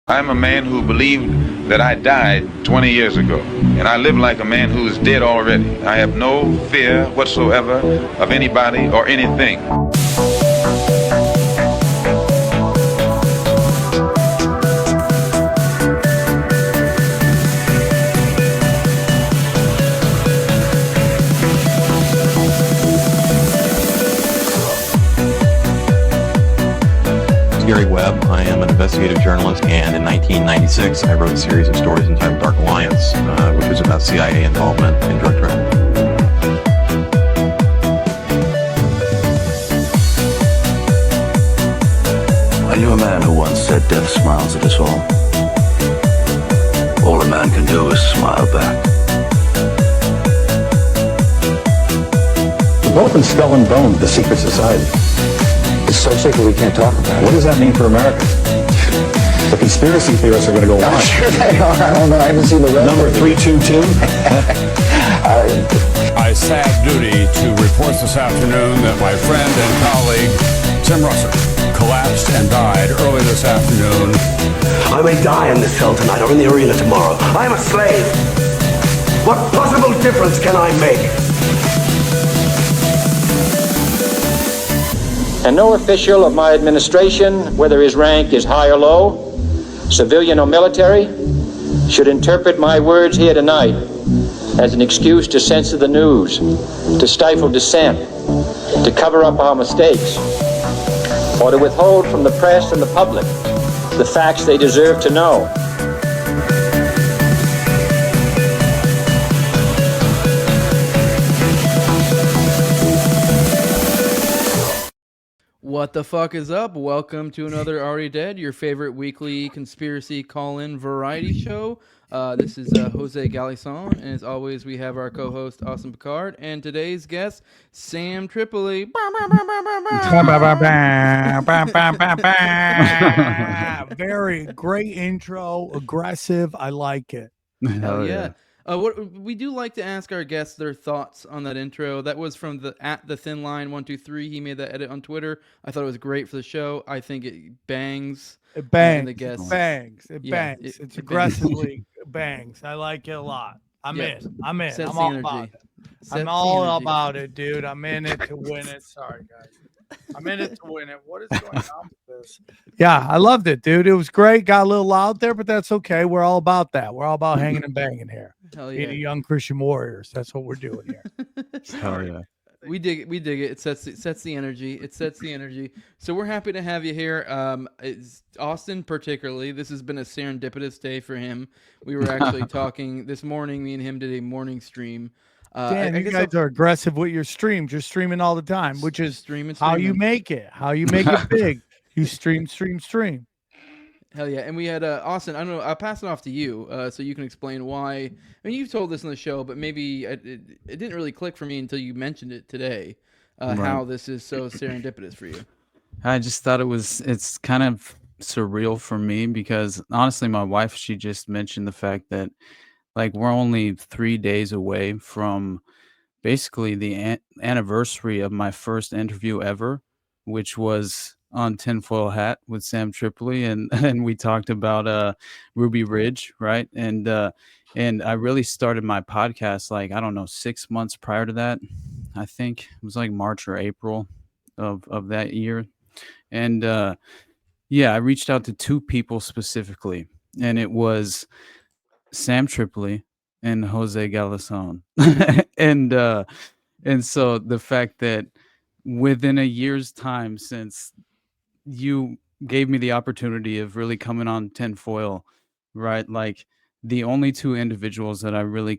I'm a man who believed that I died 20 years ago, and I live like a man who is dead already. I have no fear whatsoever of anybody or anything. Gary Webb. I am an investigative journalist, and in 1996, I wrote a series of stories entitled Dark Alliance, which was about CIA involvement in drug trafficking. I knew a man who once said death smiles at us all. All a man can do is smile back. We've both been skull and bone, the secret society. It's so secret we can't talk about it. What does that mean for America? The conspiracy theorists are going to go on. I'm sure they are. I don't know. I haven't seen the rest. Number 322. I sad duty to report this afternoon that my friend and colleague, Tim Russert, collapsed and died early this afternoon. I may die in this cell tonight or in the arena tomorrow. I am a slave. What possible difference can I make? And no official of my administration, whether his rank is high or low, civilian or military, should interpret my words here tonight as an excuse to censor the news, to stifle dissent, to cover up our mistakes, or to withhold from the press and the public the facts they deserve to know. What the fuck is up? Welcome to another Already Dead, your favorite weekly conspiracy call-in variety show. This is Jose Galison, and as always, we have our co-host, Austin Picard, and today's guest, Sam Tripoli. Very great intro, aggressive. I like it. Hell yeah. What we do like to ask our guests their thoughts on that intro. That was from the Thin Line 123. He made that edit on Twitter. I thought it was great for the show. I think it bangs. It bangs. The guests. It bangs. It Yeah, bangs. It's it aggressively bangs. I like it a lot. I'm in. Sets I'm the all energy. about it. Sets I'm the all energy. about it, dude. I'm in it to win it. Sorry, guys. I'm in it to win it. What is going on with this? Yeah, I loved it, dude. It was great. Got a little loud there, but that's okay. We're all about that. We're all about hanging and banging here. Hell yeah. Being young Christian warriors. That's what we're doing here. Hell yeah. We dig it. We dig it. It sets the energy. It sets the energy. So we're happy to have you here. It's Austin particularly. This has been a serendipitous day for him. We were actually talking this morning. Me and him did a morning stream. Dan, you guys are aggressive with your streams. You're streaming all the time, which is how you make it. How you make it big. You stream. Hell yeah. And we had Austin, I don't know, I'll pass it off to you so you can explain why. I mean, you've told this on the show, but maybe it didn't really click for me until you mentioned it today, how this is so serendipitous for you. I just thought it's kind of surreal for me because honestly, my wife, she just mentioned the fact that like we're only 3 days away from basically the anniversary of my first interview ever, which was on Tinfoil Hat with Sam Tripoli, and we talked about Ruby Ridge, right? And I really started my podcast like, I don't know, 6 months prior to that. I think it was like March or April of that year. And yeah, I reached out to two people specifically, and it was Sam Tripoli and Jose Galison. and so the fact that within a year's time since you gave me the opportunity of really coming on Tinfoil, right? Like the only two individuals that I really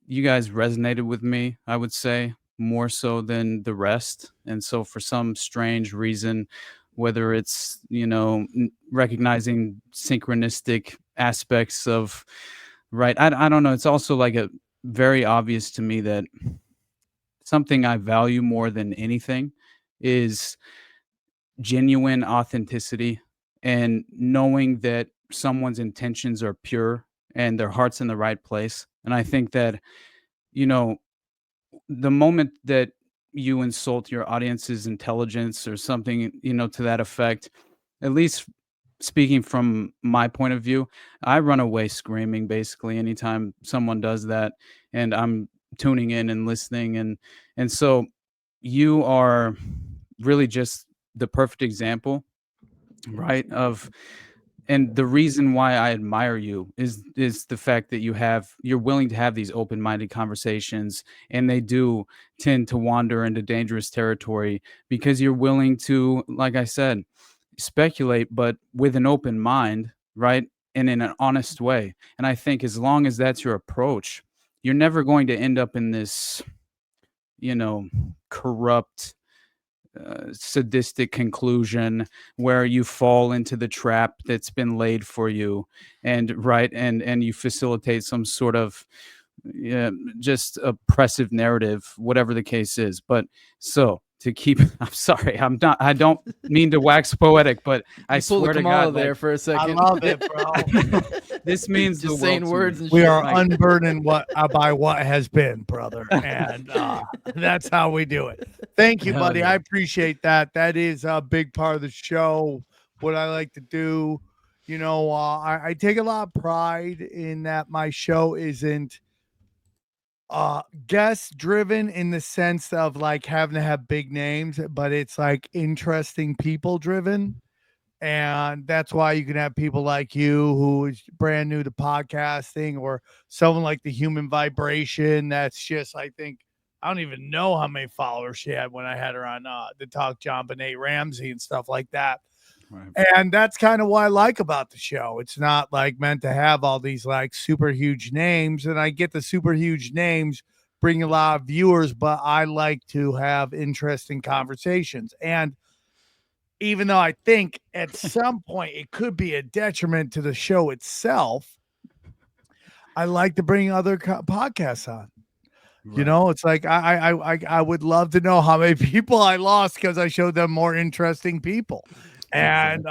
you guys resonated with me, I would say, more so than the rest. And so for some strange reason, whether it's, recognizing synchronistic aspects of, right? I don't know. It's also like a very obvious to me that something I value more than anything is genuine authenticity and knowing that someone's intentions are pure and their heart's in the right place. And I think that, the moment that you insult your audience's intelligence or something, to that effect, at least speaking from my point of view, I run away screaming basically anytime someone does that, and I'm tuning in and listening, and so you are really just the perfect example, right? And the reason why I admire you is the fact that you're willing to have these open-minded conversations, and they do tend to wander into dangerous territory because you're willing to, like I said, speculate, but with an open mind, right? And in an honest way. And I think as long as that's your approach, you're never going to end up in this, corrupt, sadistic conclusion where you fall into the trap that's been laid for you, and you facilitate some sort of just oppressive narrative, whatever the case is. But so to keep, I'm sorry, I don't mean to wax poetic, but I swear to God, there for a second. I love it, bro. This means just saying words and we shit. are unburdened by what has been, brother, and that's how we do it. Thank you, buddy. I appreciate that. That is a big part of the show. What I like to do, I take a lot of pride in that my show isn't guest driven in the sense of like having to have big names, but it's like interesting people driven. And that's why you can have people like you who is brand new to podcasting, or someone like the Human Vibration. That's just, I think, I don't even know how many followers she had when I had her on the Talk John Benet Ramsey and stuff like that. Right. And that's kind of what I like about the show. It's not like meant to have all these like super huge names, and I get the super huge names bring a lot of viewers, but I like to have interesting conversations. And even though I think at some point it could be a detriment to the show itself, I like to bring other podcasts on. Right. It's like I would love to know how many people I lost because I showed them more interesting people. And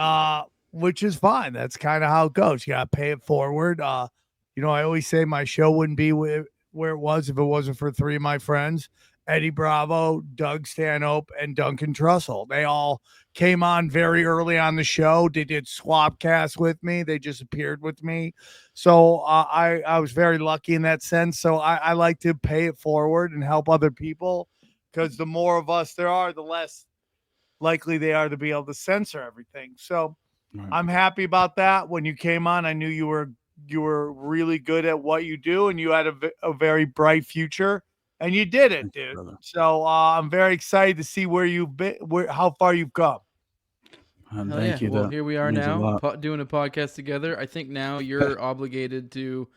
which is fine. That's kind of how it goes. You gotta pay it forward. I always say my show wouldn't be where it was if it wasn't for three of my friends: Eddie Bravo, Doug Stanhope, and Duncan Trussell. They all came on very early on the show. They did Swapcast with me. They just appeared with me. So I was very lucky in that sense. So I like to pay it forward and help other people, because the more of us there are, the less likely they are to be able to censor everything. So right. I'm happy about that. When you came on, I knew you were really good at what you do, and you had a very bright future, and you did it, dude. Brother. So I'm very excited to see where you've been, how far you've come. Thank you. Well, here we are now doing a podcast together. I think now you're obligated to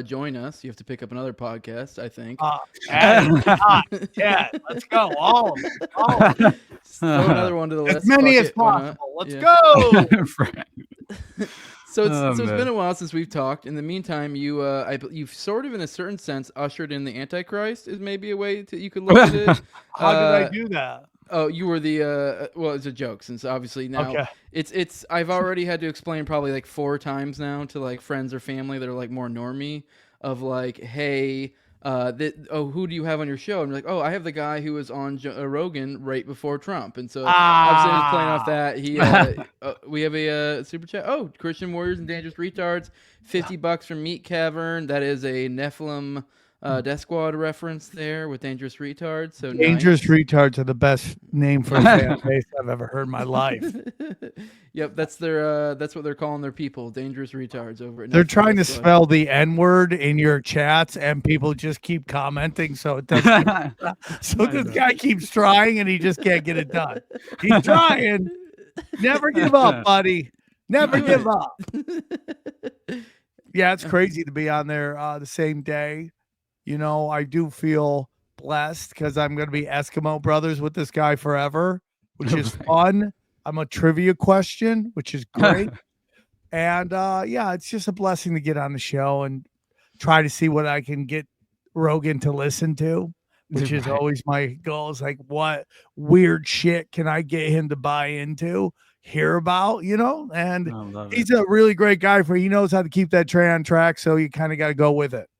join us. You have to pick up another podcast, I think. Yeah, let's go. All of them. Throw another one to the list. As many as possible. Let's go. So it's been a while since we've talked. In the meantime, you've sort of, in a certain sense, ushered in the Antichrist. Is maybe a way you could look at it. How did I do that? Oh, you were the well, it's a joke, since obviously now it's I've already had to explain probably like 4 times now to like friends or family that are like more normie, of like, hey, who do you have on your show? And we're like, oh, I have the guy who was on Rogan right before Trump. And so obviously I was playing off that. He we have a super chat. Oh, Christian Warriors and Dangerous Retards, $50 from Meat Cavern. That is a Nephilim Death Squad reference there with Dangerous Retards. So Dangerous Retards are the best name for a fan base I've ever heard in my life. Yep, that's what they're calling their people, Dangerous Retards over at They're trying to spell the N-word in your chats, and people just keep commenting, so it doesn't. So this guy keeps trying, and he just can't get it done. He's trying. Never give up, buddy. Never give up. Yeah, it's crazy to be on there the same day. I do feel blessed because I'm going to be Eskimo brothers with this guy forever, which is fun. I'm a trivia question, which is great. And it's just a blessing to get on the show and try to see what I can get Rogan to listen to, which is always my goal. Is like, what weird shit can I get him to buy into, hear about, and he's a really great guy he knows how to keep that train on track. So you kind of got to go with it.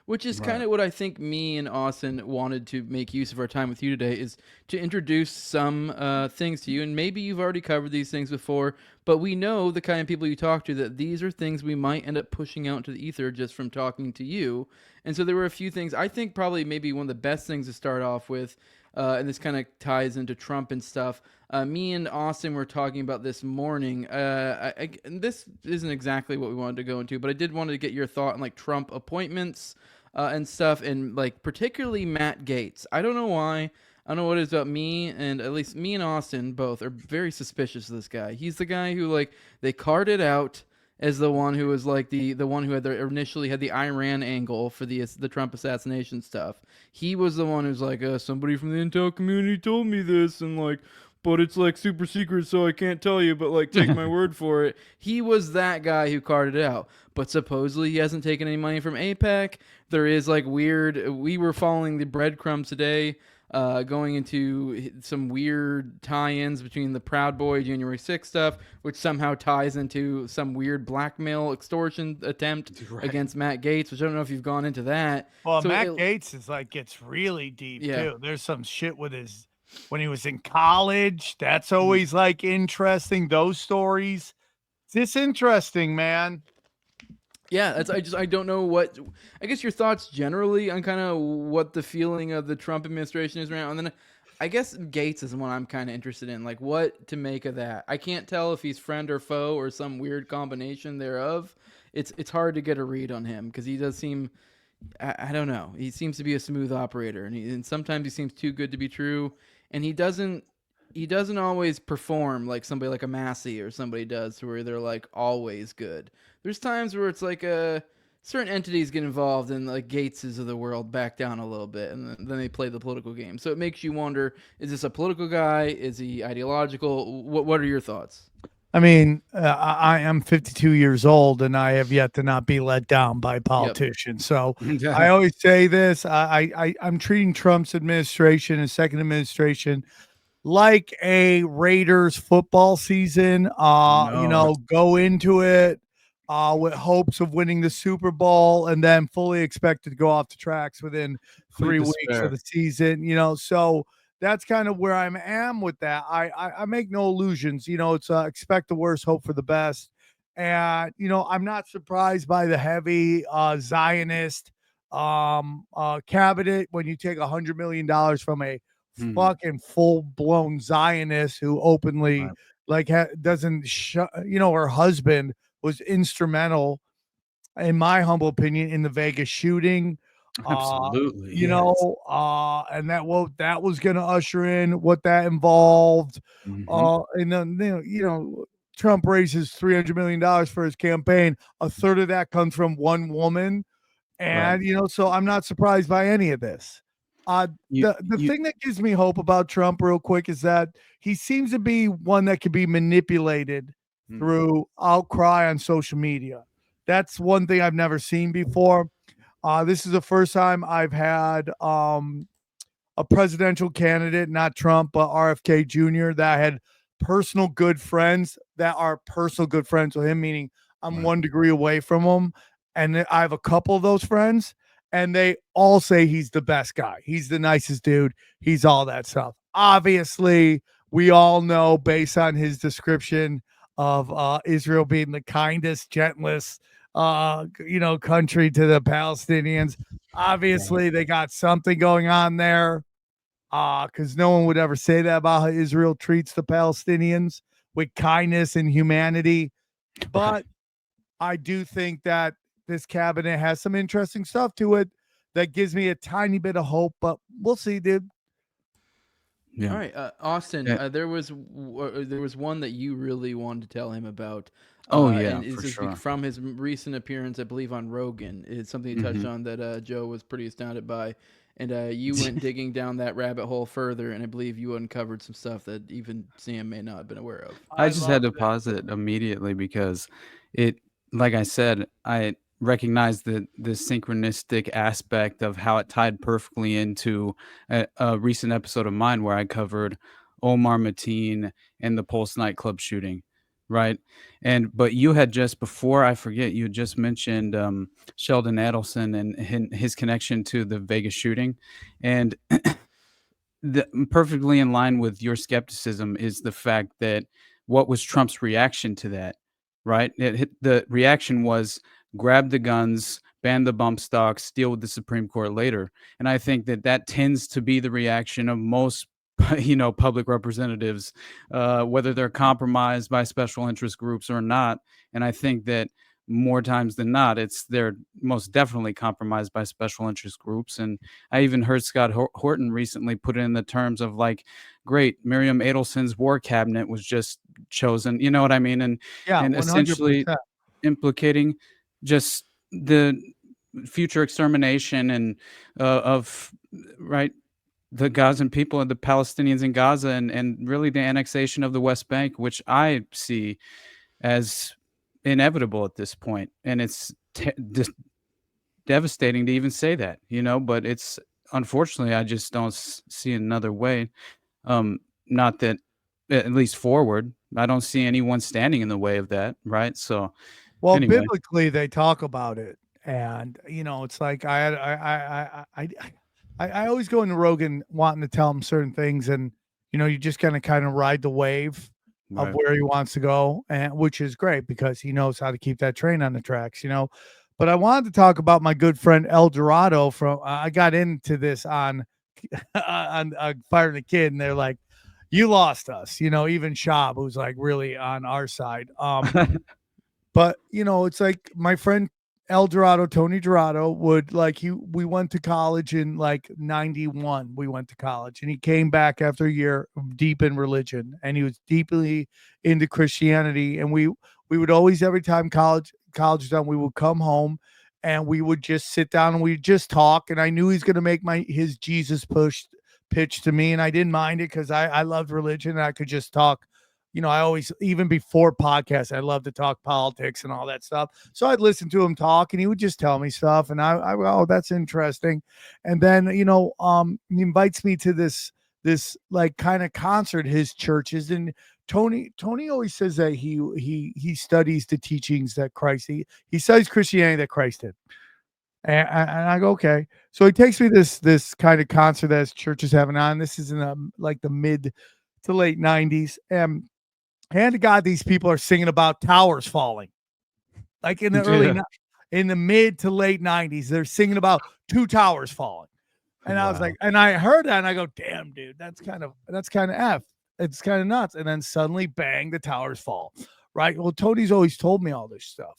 Which is kind of what I think me and Austin wanted to make use of our time with you today, is to introduce some things to you. And maybe you've already covered these things before, but we know the kind of people you talk to, that these are things we might end up pushing out into the ether just from talking to you. And so there were a few things. I think probably maybe one of the best things to start off with, and this kind of ties into Trump and stuff. Me and Austin were talking about this morning. And this isn't exactly what we wanted to go into, but I did want to get your thought on like Trump appointments and stuff, and like particularly Matt Gaetz. I don't know why. I don't know what it is about me, and at least me and Austin both are very suspicious of this guy. He's the guy who, like, they carded out as the one who was like the one who had initially had the Iran angle for the Trump assassination stuff. He was the one who's like, somebody from the intel community told me this, and like, but it's like super secret, so I can't tell you, but like, take my word for it. He was that guy who carded it out. But supposedly he hasn't taken any money from AIPAC. There is like weird, we were following the breadcrumbs today, going into some weird tie-ins between the Proud Boy January 6th stuff, which somehow ties into some weird blackmail extortion attempt against Matt Gaetz, which I don't know if you've gone into that. Well, so Matt Gaetz is like, gets really deep too. There's some shit with when he was in college. That's always like interesting. Those stories. It's interesting, man. Yeah, I don't know what, I guess your thoughts generally on kind of what the feeling of the Trump administration is right now. And then I guess Gaetz is one I'm kind of interested in, like what to make of that. I can't tell if he's friend or foe or some weird combination thereof. It's hard to get a read on him because he does seem, I don't know. He seems to be a smooth operator, and sometimes he seems too good to be true, and he doesn't always perform like somebody like a Massey or somebody does, where they're like always good. There's times where it's like certain entities get involved, and like Gateses of the world back down a little bit, and then they play the political game. So it makes you wonder: is this a political guy? Is he ideological? What are your thoughts? I mean, I am 52 years old, and I have yet to not be let down by politicians. So I always say this: I'm treating Trump's administration and second administration like a Raiders football season. Go into it with hopes of winning the Super Bowl, and then fully expected to go off the tracks within 3 weeks of the season. So that's kind of where I am with that. I make no illusions. It's expect the worst, hope for the best. And, I'm not surprised by the heavy Zionist cabinet when you take $100 million from a fucking full-blown Zionist who openly doesn't her husband was instrumental, in my humble opinion, in the Vegas shooting. Absolutely. And that was going to usher in what that involved. And then, Trump raises $300 million for his campaign. A third of that comes from one woman. And, so I'm not surprised by any of this. The thing that gives me hope about Trump real quick is that he seems to be one that can be manipulated through outcry on social media. That's one thing I've never seen before. This is the first time I've had a presidential candidate, not Trump, but RFK Jr., that had personal good friends that are personal good friends with him, meaning I'm 1 degree away from him. And I have a couple of those friends, and they all say he's the best guy. He's the nicest dude. He's all that stuff. Obviously, we all know, based on his description of Israel being the kindest, gentlest, country to the Palestinians. Obviously, they got something going on there, because no one would ever say that about how Israel treats the Palestinians with kindness and humanity. But I do think that this cabinet has some interesting stuff to it that gives me a tiny bit of hope, but we'll see, dude. Yeah. All right, Austin. There was one that you really wanted to tell him about. For sure. From his recent appearance, I believe, on Rogan. It's something he touched on that Joe was pretty astounded by, and you went digging down that rabbit hole further, and I believe you uncovered some stuff that even Sam may not have been aware of. I just had to pause it immediately because like I said, I recognize the synchronistic aspect of how it tied perfectly into a recent episode of mine where I covered Omar Mateen and the Pulse nightclub shooting. right? But you had just before I forget, you had just mentioned Sheldon Adelson and his connection to the Vegas shooting, and perfectly in line with your skepticism is the fact that what was Trump's reaction to that, right? The reaction was grab the guns, ban the bump stocks, deal with the Supreme Court later. And I think that tends to be the reaction of most, public representatives, whether they're compromised by special interest groups or not. And I think that more times than not, they're most definitely compromised by special interest groups. And I even heard Scott Horton recently put it in the terms of like, great, Miriam Adelson's war cabinet was just chosen. You know what I mean? And Yeah, and 100%. essentially implicating just the future extermination and of right the Gazan people and the Palestinians in Gaza and really the annexation of the West Bank, which I see as inevitable at this point. And it's just devastating to even say that, but it's unfortunately, I just don't see another way. Not that at least forward, I don't see anyone standing in the way of that. Right. So, well, anyway. Biblically they talk about it. And, it's like I always go into Rogan wanting to tell him certain things, and you just kind of ride the wave of where he wants to go, and which is great because he knows how to keep that train on the tracks, But I wanted to talk about my good friend El Dorado from. I got into this on Fire the Kid, and they're like, "You lost us," Even Shab, who's like really on our side. But it's like my friend El Dorado, Tony Dorado, we went to college in like 91. We went to college, and he came back after a year deep in religion, and he was deeply into Christianity. And we would always, every time college was done, we would come home and we would just sit down and we'd just talk. And I knew he's going to make his Jesus pitch to me. And I didn't mind it because I loved religion and I could just talk. I always, even before podcasts, I love to talk politics and all that stuff. So I'd listen to him talk and he would just tell me stuff. And I oh, that's interesting. And then, he invites me to this like kind of concert his church is in. Tony always says that he studies the teachings that Christ, he studies Christianity that Christ did. And I go, okay. So he takes me this kind of concert that his church is having on. This is in the mid to late 90s. And hand to God, these people are singing about towers falling. Like in the in the mid to late 90s, they're singing about 2 towers falling. And I was like, and I heard that and I go, damn, dude, that's kind of F. It's kind of nuts. And then suddenly, bang, the towers fall. Right. Well, Tony's always told me all this stuff.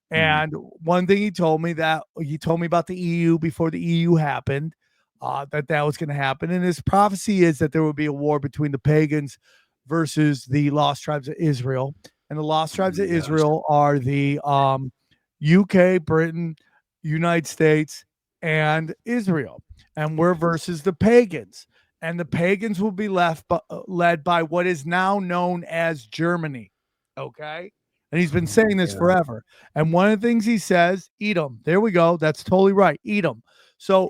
And one thing he told me about the EU before the EU happened, that was going to happen. And his prophecy is that there will be a war between the pagans versus the lost tribes of Israel. And the lost tribes of Israel are the UK, Britain, United States, and Israel. And we're versus the pagans. And the pagans will be led by what is now known as Germany. Okay? And he's been saying this forever. And one of the things he says, eat them. There we go. That's totally right. Eat them. So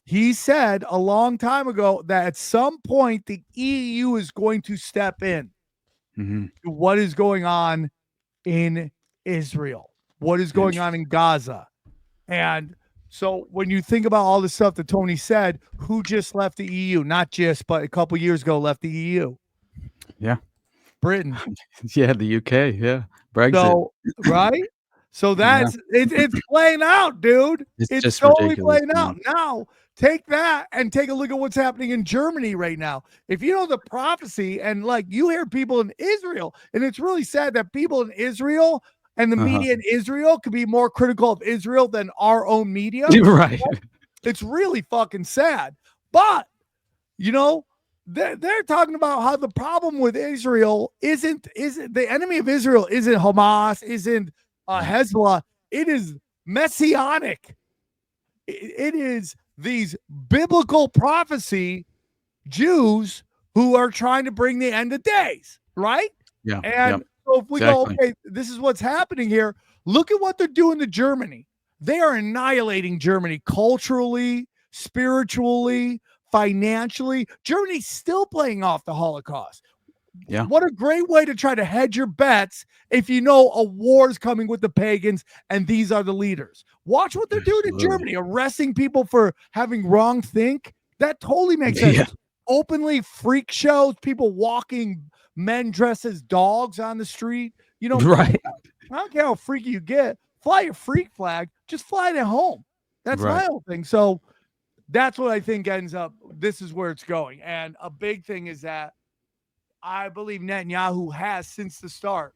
he said a long time ago that at some point the EU is going to step in to what is going on in Israel, what is going on in Gaza. And so when you think about all the stuff that Tony said, who just left the EU? Not just, but a couple years ago left the EU. Yeah. Britain. Yeah, the UK. Yeah. Brexit. So, right? So that's it's playing out, dude. It's totally playing out. Now, take that and take a look at what's happening in Germany right now. If you know the prophecy, and like you hear people in Israel, and it's really sad that people in Israel and the media in Israel could be more critical of Israel than our own media. Right. It's really fucking sad. But, they're talking about how the problem with Israel isn't the enemy of Israel isn't Hamas, isn't Hezbollah. It is messianic. It is these biblical prophecy Jews who are trying to bring the end of days, right? Yeah. And so if we go, okay, this is what's happening here. Look at what they're doing to Germany. They are annihilating Germany culturally, spiritually, financially. Germany's still playing off the Holocaust. Yeah. What a great way to try to hedge your bets if you know a war's coming with the pagans and these are the leaders. Watch what they're doing in Germany, arresting people for having wrong think. That totally makes sense. Yeah. Openly freak shows, people walking men dressed as dogs on the street. You know, Right. I don't care how freaky you get. Fly your freak flag. Just fly it at home. That's my whole thing. So that's what I think ends up. This is where it's going. And a big thing is that I believe Netanyahu has, since the start,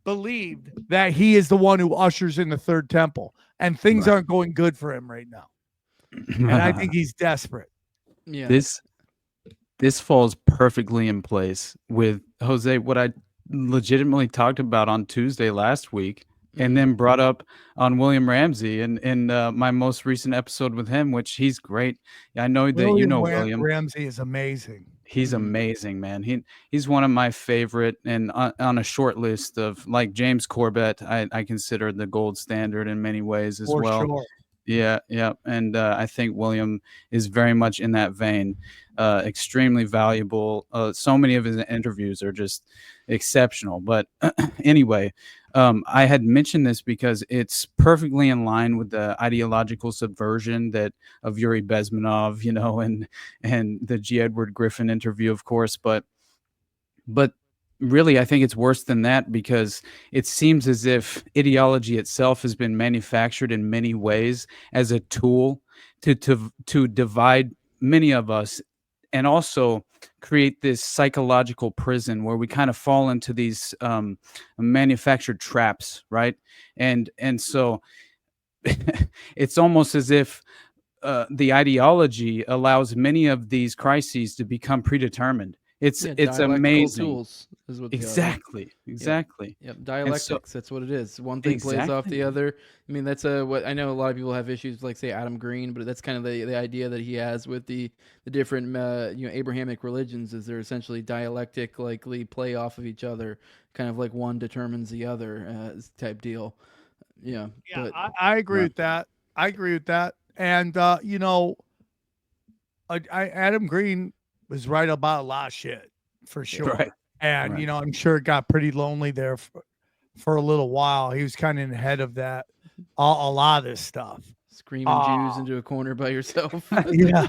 believed that he is the one who ushers in the third temple. And things aren't going good for him right now. And I think he's desperate. Yeah. This falls perfectly in place with Jose, what I legitimately talked about on Tuesday last week, and then brought up on William Ramsey in my most recent episode with him, which he's great. I know that you know William Ramsey is amazing. He's amazing, man. He's one of my favorite, and on a short list of, like, James Corbett, I consider the gold standard in many ways as well. Sure. Yeah. And I think William is very much in that vein. Extremely valuable. So many of his interviews are just exceptional. But anyway, I had mentioned this because it's perfectly in line with the ideological subversion of Yuri Bezmenov, and the G. Edward Griffin interview, of course. But really, I think it's worse than that, because it seems as if ideology itself has been manufactured in many ways as a tool to divide many of us, and also create this psychological prison where we kind of fall into these manufactured traps, right? And so it's almost as if the ideology allows many of these crises to become predetermined. It's amazing. Tools is what exactly. Yep. Dialectics. That's what it is. One thing plays off the other. I mean, that's what I know. A lot of people have issues, like, say, Adam Green, but that's kind of the idea that he has with the different Abrahamic religions, is they're essentially dialectically play off of each other, kind of like one determines the other type deal. Yeah. But, I agree with that. And Adam Green was right about a lot of shit, for sure. Right. And, I'm sure it got pretty lonely there for a little while. He was kind of ahead of that, a lot of this stuff. Screaming Jews into a corner by yourself. Yeah.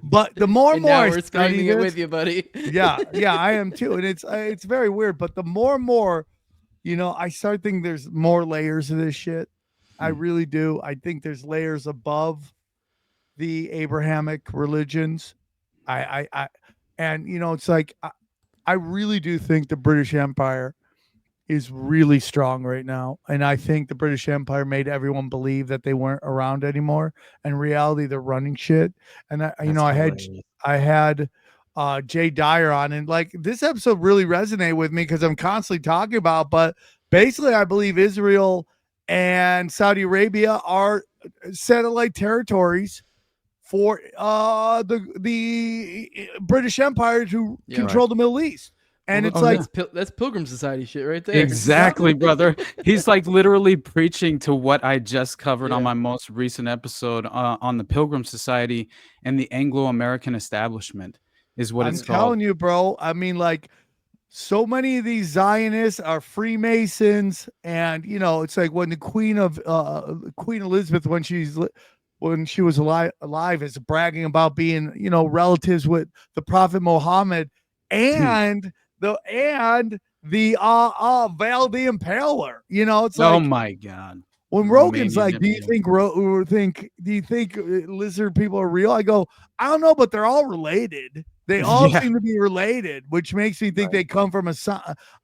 But the more and more I study it with you, buddy. yeah, I am too. And it's very weird. But the more and more, I start thinking there's more layers of this shit. I really do. I think there's layers above the Abrahamic religions. It's like I really do think the British Empire is really strong right now, and I think the British Empire made everyone believe that they weren't around anymore. In reality, they're running shit. And I had Jay Dyer on, and like, this episode really resonated with me because I'm constantly talking about. But basically, I believe Israel and Saudi Arabia are satellite territories for the British Empire to control the Middle East. And that's Pilgrim Society shit right there. Exactly, brother. He's like literally preaching to what I just covered on my most recent episode on the Pilgrim Society and the Anglo-American establishment is what it's called. I'm telling you, bro. I mean, like, so many of these Zionists are Freemasons, and it's like when the Queen Elizabeth, when she was alive, is bragging about being, relatives with the Prophet Muhammad and the Val the Impaler. It's like, oh my God. When Rogan's like, do you think lizard people are real? I go, I don't know, but they're all related. They all seem to be related, which makes me think they come from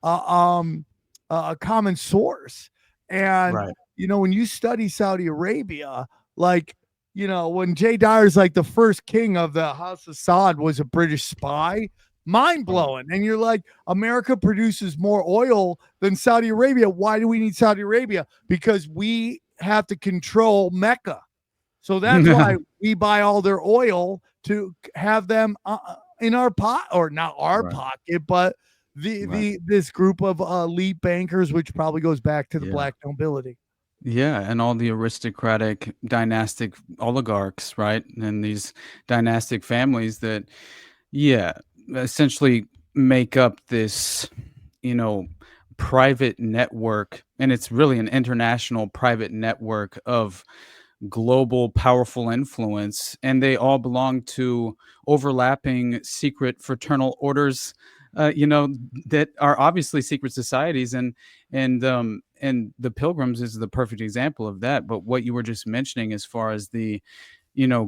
a common source. And when you study Saudi Arabia, like, when Jay Dyer's like, the first king of the House of Saud was a British spy, mind blowing. And you're like, America produces more oil than Saudi Arabia. Why do we need Saudi Arabia? Because we have to control Mecca. So that's why we buy all their oil, to have them in our pot, or not our pocket, but this group of elite bankers, which probably goes back to the black nobility. Yeah, and all the aristocratic dynastic oligarchs, right? And these dynastic families that, essentially make up this, private network, and it's really an international private network of global powerful influence, and they all belong to overlapping secret fraternal orders, that are obviously secret societies, and the Pilgrims is the perfect example of that. But what you were just mentioning as far as the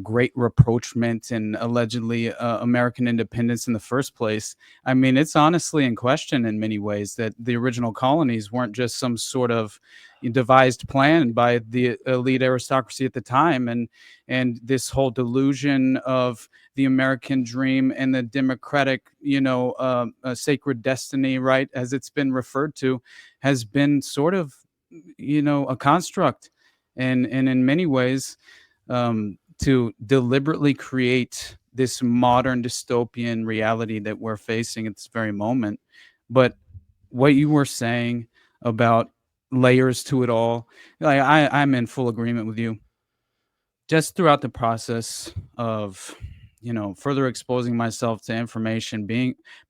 great rapprochement and allegedly American independence in the first place. I mean, it's honestly in question in many ways that the original colonies weren't just some sort of devised plan by the elite aristocracy at the time, and this whole delusion of the American dream and the democratic, sacred destiny, right, as it's been referred to, has been sort of, a construct, and in many ways, to deliberately create this modern dystopian reality that we're facing at this very moment. But what you were saying about layers to it all, like I'm in full agreement with you. Just throughout the process of, further exposing myself to information,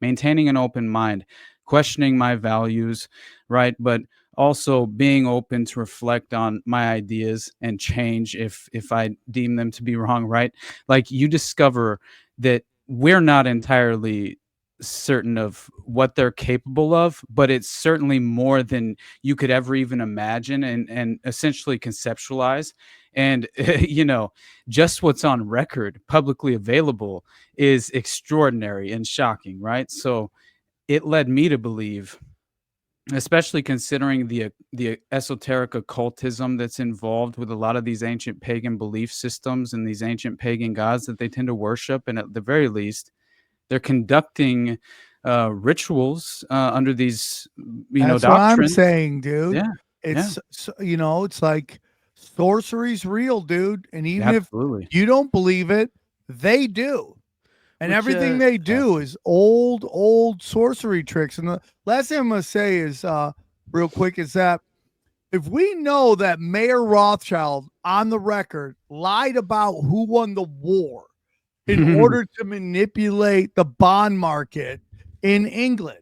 maintaining an open mind, questioning my values, right? But also being open to reflect on my ideas and change if I deem them to be wrong, right? Like, you discover that we're not entirely certain of what they're capable of, but it's certainly more than you could ever even imagine and essentially conceptualize. And just what's on record, publicly available, is extraordinary and shocking, right? So it led me to believe, especially considering the esoteric occultism that's involved with a lot of these ancient pagan belief systems and these ancient pagan gods that they tend to worship, and at the very least, they're conducting rituals under these, That's doctrines. what I'm saying, dude. Yeah, It's it's like sorcery's real, dude. And even absolutely. if you don't believe it, they do. And everything they do is old sorcery tricks. And the last thing I'm going to say is, real quick, is that if we know that Mayor Rothschild on the record lied about who won the war in order to manipulate the bond market in England,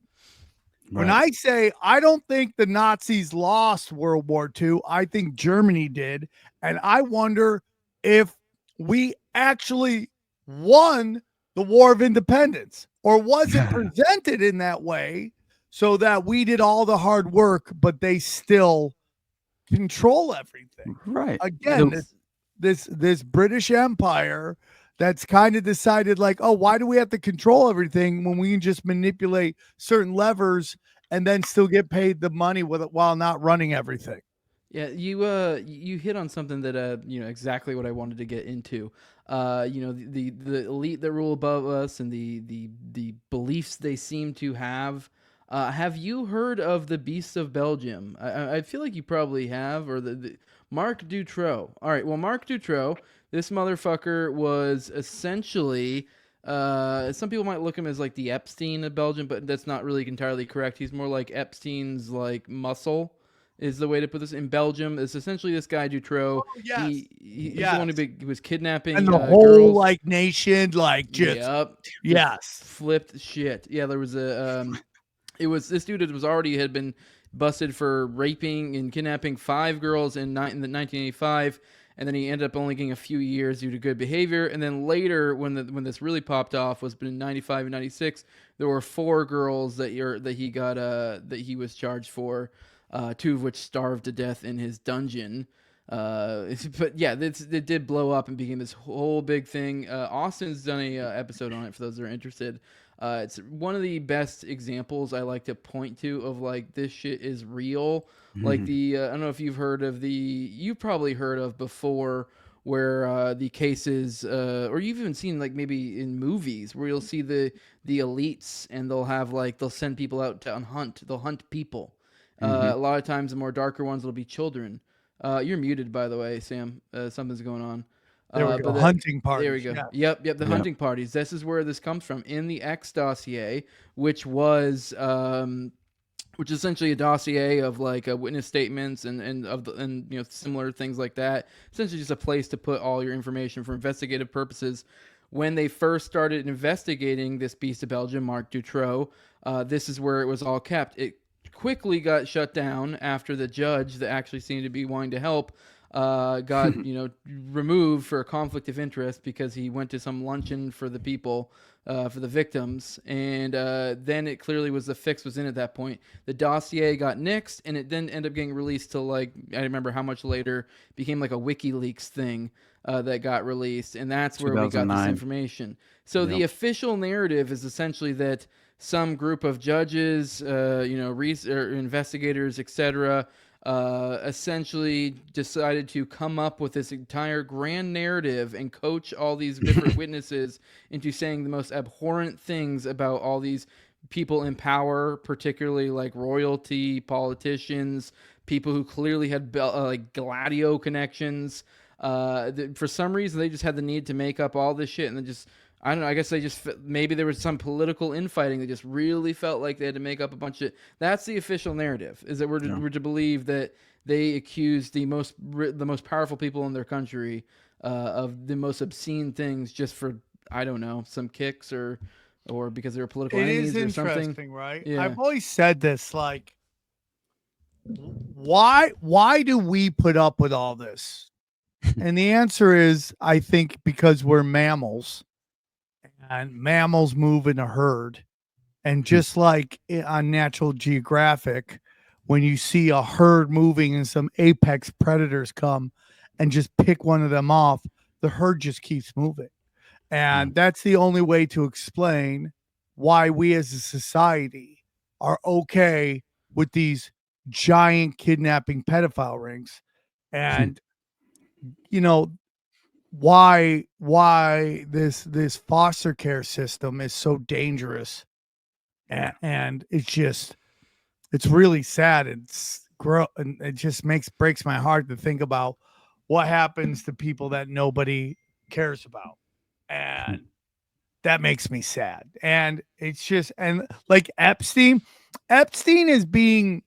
when I say I don't think the Nazis lost World War II, I think Germany did. And I wonder if we actually won the War of Independence, or was it presented in that way so that we did all the hard work, but they still control everything? Right. Again, this British Empire that's kind of decided, like, oh, why do we have to control everything when we can just manipulate certain levers and then still get paid the money with it while not running everything? Yeah, you hit on something that exactly what I wanted to get into. The elite that rule above us and the beliefs they seem to have. Have you heard of the Beasts of Belgium? I feel like you probably have, or the Marc Dutroux. All right, well, Marc Dutroux, this motherfucker was essentially, some people might look him as like the Epstein of Belgium, but that's not really entirely correct. He's more like Epstein's like muscle, is the way to put this. In Belgium, it's essentially this guy Dutroux. Oh, yes. He's the one who was kidnapping And the whole girls. like nation, like, just yes, flipped shit. Yeah, there was this dude that had been busted for raping and kidnapping 5 girls in 1985, and then he ended up only getting a few years due to good behavior. And then later, when this really popped off, was in 95 and 96, there were 4 girls that he was charged for. 2 of which starved to death in his dungeon. But yeah, it did blow up and became this whole big thing. Austin's done a episode on it for those that are interested. It's one of the best examples I like to point to of like this shit is real. Like I don't know if you've probably heard of before, where the cases, or you've even seen like maybe in movies where you'll see the elites and they'll send people out to hunt. They'll hunt people. A lot of times the more darker ones will be children. You're muted, by the way, Sam. Something's going on. There we go. Hunting parties. There we go. Yeah. Yep. The hunting parties. This is where this comes from in the X dossier, which was essentially a dossier of like witness statements and similar things like that. Essentially, just a place to put all your information for investigative purposes. when they first started investigating this Beast of Belgium, Marc Dutroux, this is where it was all kept. It quickly got shut down after the judge that actually seemed to be wanting to help got removed for a conflict of interest because he went to some luncheon for the people, for the victims, and then it clearly was the fix was in at that point. The dossier got nixed, and it then ended up getting released to, like, I remember how much later, became like a WikiLeaks thing that got released, and that's where we got this information. So the official narrative is essentially that some group of judges, investigators, etc., essentially decided to come up with this entire grand narrative and coach all these different witnesses into saying the most abhorrent things about all these people in power, particularly like royalty, politicians, people who clearly had like Gladio connections. For some reason, they just had the need to make up all this shit, and then just, I don't know, I guess they just, maybe there was some political infighting. They just really felt like they had to make up a bunch of, that's the official narrative, is that we're to believe that they accused the most powerful people in their country of the most obscene things just for, I don't know, some kicks or because they were political enemies or something. It is interesting, right? Yeah. I've always said this, like, why do we put up with all this? And the answer is, I think because we're mammals. And mammals move in a herd. And just like on Natural Geographic, when you see a herd moving and some apex predators come and just pick one of them off, the herd just keeps moving. And that's the only way to explain why we as a society are okay with these giant kidnapping pedophile rings. And, why this foster care system is so dangerous, and it's really sad. And it just breaks my heart to think about what happens to people that nobody cares about, and that makes me sad. And it's just, and like Epstein has been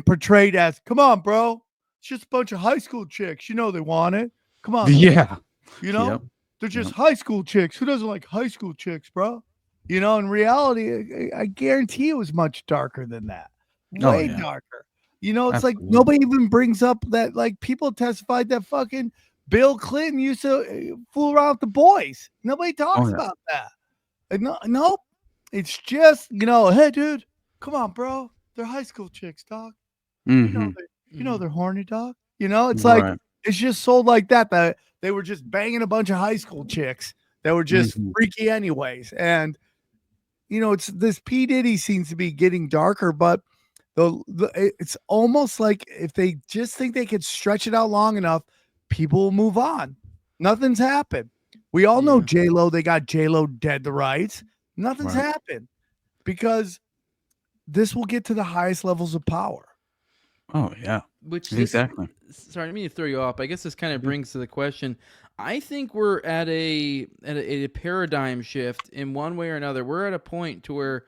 portrayed as, come on, bro, it's just a bunch of high school chicks, they want it. Come on. Yeah. They're just high school chicks. Who doesn't like high school chicks, bro? In reality, I guarantee it was much darker than that. Way darker. It's Absolutely. like nobody even brings up that, like, people testified that fucking Bill Clinton used to fool around with the boys. Nobody talks about that. Nope. It's just, hey, dude, come on, bro. They're high school chicks, dog. They're horny, dog. It's like, it's just sold like that they were just banging a bunch of high school chicks that were just freaky anyways. And, it's this P. Diddy seems to be getting darker, but it's almost like if they just think they could stretch it out long enough, people will move on. Nothing's happened. We all know J-Lo, they got J-Lo dead to rights. Nothing's happened because this will get to the highest levels of power. Oh, yeah. Exactly. Sorry, I didn't mean to throw you off. I guess this kind of brings to the question. I think we're at a paradigm shift in one way or another. We're at a point to where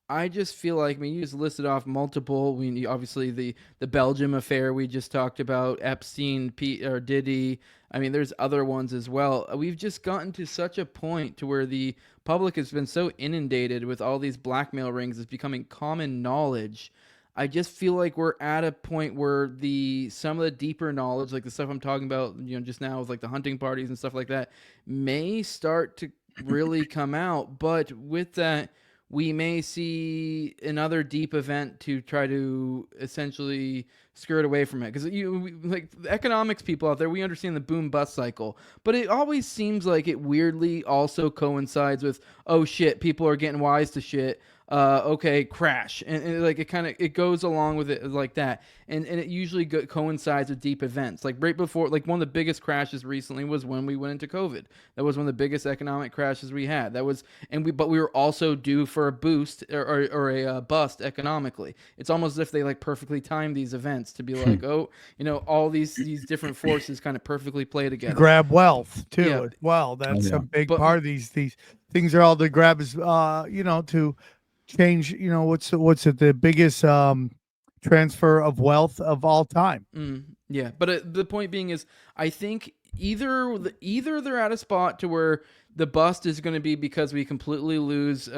I just feel like, you just listed off multiple. Obviously the Belgium affair we just talked about, Epstein, or Diddy. There's other ones as well. We've just gotten to such a point to where the public has been so inundated with all these blackmail rings. It's becoming common knowledge. I just feel like we're at a point where some of the deeper knowledge, like the stuff I'm talking about, just now with like the hunting parties and stuff like that, may start to really come out. But with that, we may see another deep event to try to essentially skirt away from it. Because like the economics people out there, we understand the boom bust cycle, but it always seems like it weirdly also coincides with, oh shit, people are getting wise to shit. Okay, crash, and like it goes along with it like that, and it usually coincides with deep events. Like right before, like one of the biggest crashes recently was when we went into COVID. That was one of the biggest economic crashes we had. That was, but we were also due for a boost or a bust economically. It's almost as if they like perfectly timed these events to be like, all these different forces kind of perfectly play together. Grab wealth too. Yeah. Well, that's a big part of these things are all to grab is to change, what's it, the biggest transfer of wealth of all time. Yeah, but the point being is, I think either they're at a spot to where the bust is going to be because we completely lose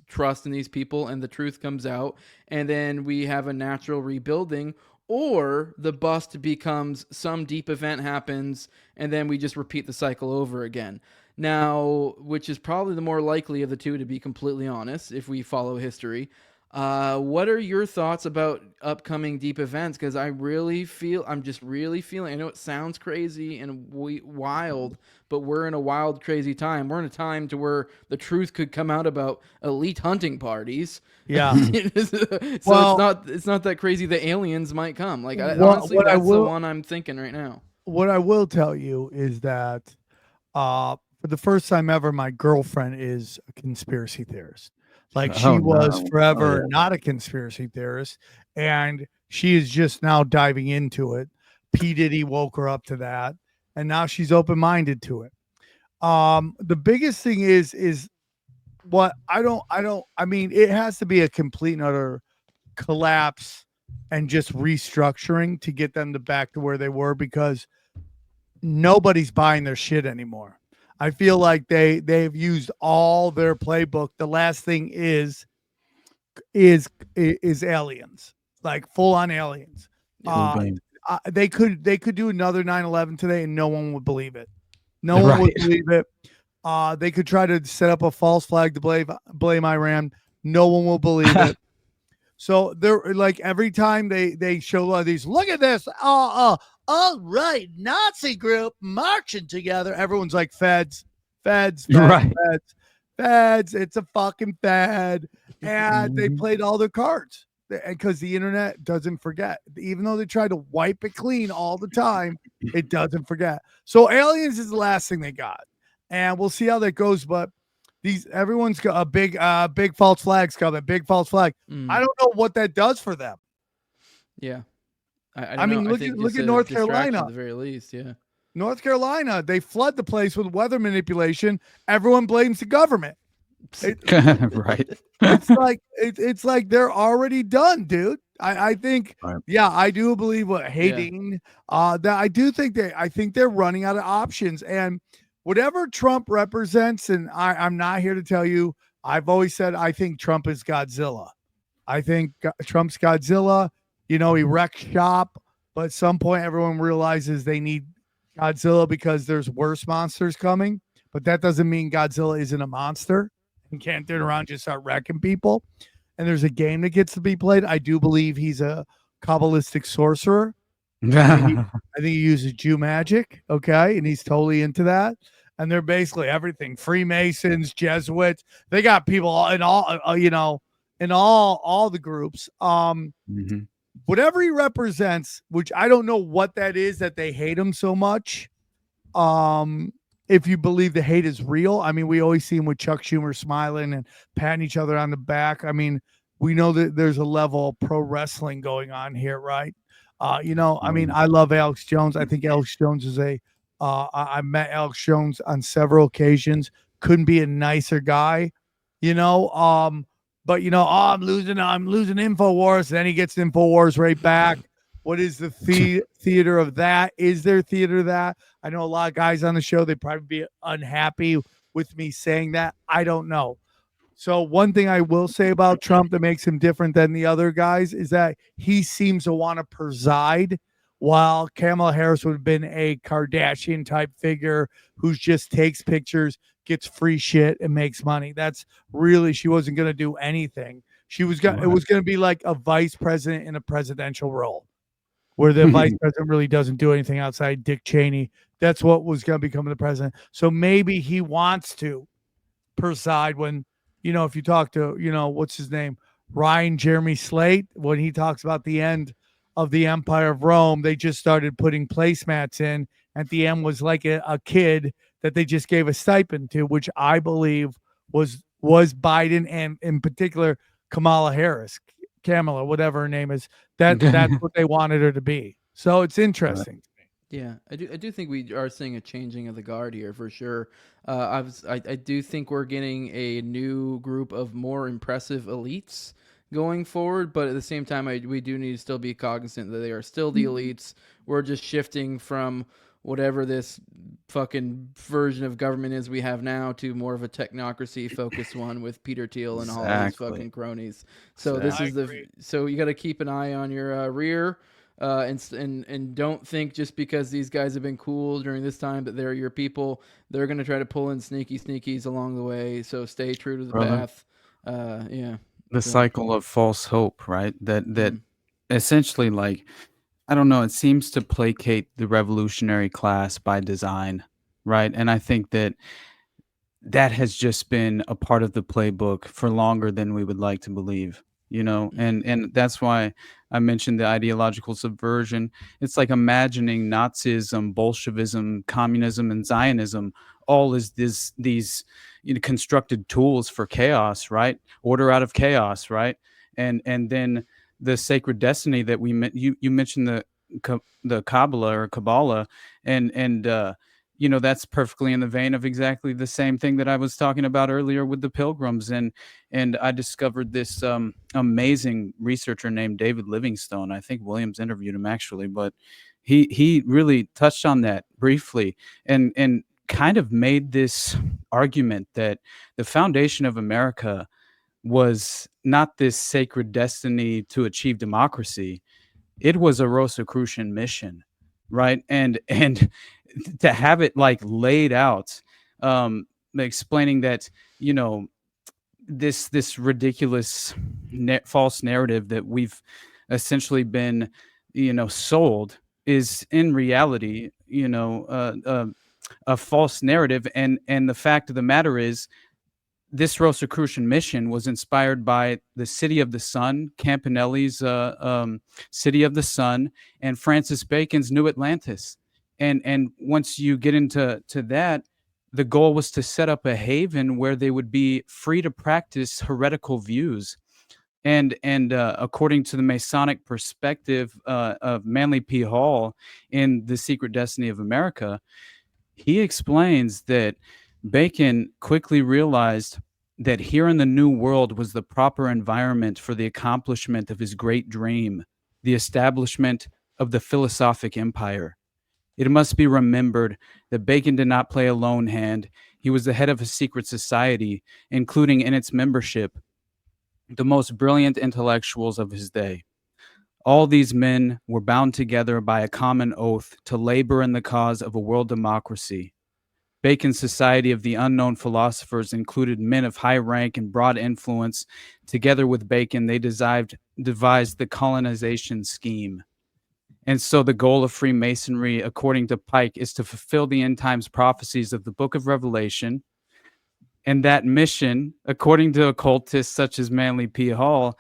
trust in these people and the truth comes out, and then we have a natural rebuilding, or the bust becomes some deep event happens and then we just repeat the cycle over again. Now, which is probably the more likely of the two, to be completely honest, if we follow history. What are your thoughts about upcoming deep events? Because I'm just really feeling, I know it sounds crazy and wild, but we're in a wild, crazy time. We're in a time to where the truth could come out about elite hunting parties. Yeah. So it's not that crazy that aliens might come. Like, honestly, that's the one I'm thinking right now. What I will tell you is that, for the first time ever, my girlfriend is a conspiracy theorist. Like, she was forever not a conspiracy theorist, and she is just now diving into it. P. Diddy woke her up to that, and now she's open-minded to it. The biggest thing is what I mean, it has to be a complete and utter collapse and just restructuring to get them back to where they were, because nobody's buying their shit anymore. I feel like they've used all their playbook. The last thing is aliens, like full on aliens. They could do another 9/11 today and no one would believe it. No one would believe it. They could try to set up a false flag to blame Iran. No one will believe it. So they're like, every time they show a lot of these, look at this. All right, Nazi group marching together. Everyone's like, feds. It's a fucking fed. And they played all their cards, because the internet doesn't forget. Even though they try to wipe it clean all the time, it doesn't forget. So aliens is the last thing they got, and we'll see how that goes. But everyone's got a big false flag's coming. Big false flag. I don't know what that does for them. Yeah. I mean, look at North Carolina. At the very least, yeah. North Carolina, they flood the place with weather manipulation. Everyone blames the government. Right. It's like they're already done, dude. I think, I do believe hating. That I do think I think they're running out of options, and whatever Trump represents, and I'm not here to tell you. I've always said I think Trump is Godzilla. I think Trump's Godzilla. He wrecks shop, but at some point everyone realizes they need Godzilla because there's worse monsters coming. But that doesn't mean Godzilla isn't a monster and can't turn around and just start wrecking people. And there's a game that gets to be played. I do believe he's a Kabbalistic sorcerer. I think he uses Jew magic. Okay. And he's totally into that. And they're basically everything. Freemasons, Jesuits. They got people in all, in all the groups. Whatever he represents, which I don't know what that is, that they hate him so much. If you believe the hate is real, I mean, we always see him with Chuck Schumer smiling and patting each other on the back. I mean, we know that there's a level of pro wrestling going on here, right? I mean, I love Alex Jones. I think Alex Jones is I met Alex Jones on several occasions. Couldn't be a nicer guy, But I'm losing InfoWars. Then he gets InfoWars right back. What is the theater of that? Is there theater of that? I know a lot of guys on the show, they'd probably be unhappy with me saying that. I don't know. So one thing I will say about Trump that makes him different than the other guys is that he seems to want to preside, while Kamala Harris would have been a Kardashian type figure who just takes pictures, gets free shit, and makes money. That's really, she wasn't going to do anything. It was going to be like a vice president in a presidential role, where the vice president really doesn't do anything outside Dick Cheney. That's what was going to become the president. So maybe he wants to preside when, if you talk to, what's his name? Ryan Jeremy Slate, when he talks about the end of the Empire of Rome, they just started putting placemats in. At the end was like a kid that they just gave a stipend to, which I believe was Biden, and in particular Kamala Harris, whatever her name is. That's what they wanted her to be. So it's interesting. Yeah, I do think we are seeing a changing of the guard here for sure. I do think we're getting a new group of more impressive elites going forward, but at the same time, we do need to still be cognizant that they are still the elites. We're just shifting from whatever this fucking version of government is we have now to more of a technocracy focused one with Peter Thiel and all these fucking cronies. So this is so you got to keep an eye on your rear. And don't think just because these guys have been cool during this time that they're your people. They're going to try to pull in sneakies along the way. So stay true to the path. The cycle of false hope, right? That essentially, like, I don't know, it seems to placate the revolutionary class by design, right? And I think that has just been a part of the playbook for longer than we would like to believe. And that's why I mentioned the ideological subversion. It's like imagining Nazism, Bolshevism, communism, and Zionism all as these constructed tools for chaos, right? Order out of chaos, right? And then the sacred destiny that you mentioned the Kabbalah, and that's perfectly in the vein of exactly the same thing that I was talking about earlier with the pilgrims. And I discovered this amazing researcher named David Livingstone. I think Williams interviewed him actually, but he really touched on that briefly and kind of made this argument that the foundation of America was not this sacred destiny to achieve democracy. It was a Rosicrucian mission, right? And to have it like laid out, explaining that, this ridiculous false narrative that we've essentially been, sold is in reality, a false narrative. And the fact of the matter is, this Rosicrucian mission was inspired by the City of the Sun, Campanelli's City of the Sun, and Francis Bacon's New Atlantis. And once you get into that, the goal was to set up a haven where they would be free to practice heretical views. And according to the Masonic perspective of Manly P. Hall in The Secret Destiny of America, he explains that Bacon quickly realized that here in the New World was the proper environment for the accomplishment of his great dream, the establishment of the philosophic empire. It must be remembered that Bacon did not play a lone hand. He was the head of a secret society, including in its membership the most brilliant intellectuals of his day. All these men were bound together by a common oath to labor in the cause of a world democracy. Bacon's Society of the Unknown Philosophers included men of high rank and broad influence. Together with Bacon, they devised the colonization scheme. And so the goal of Freemasonry, according to Pike, is to fulfill the end times prophecies of the Book of Revelation. And that mission, according to occultists such as Manly P. Hall,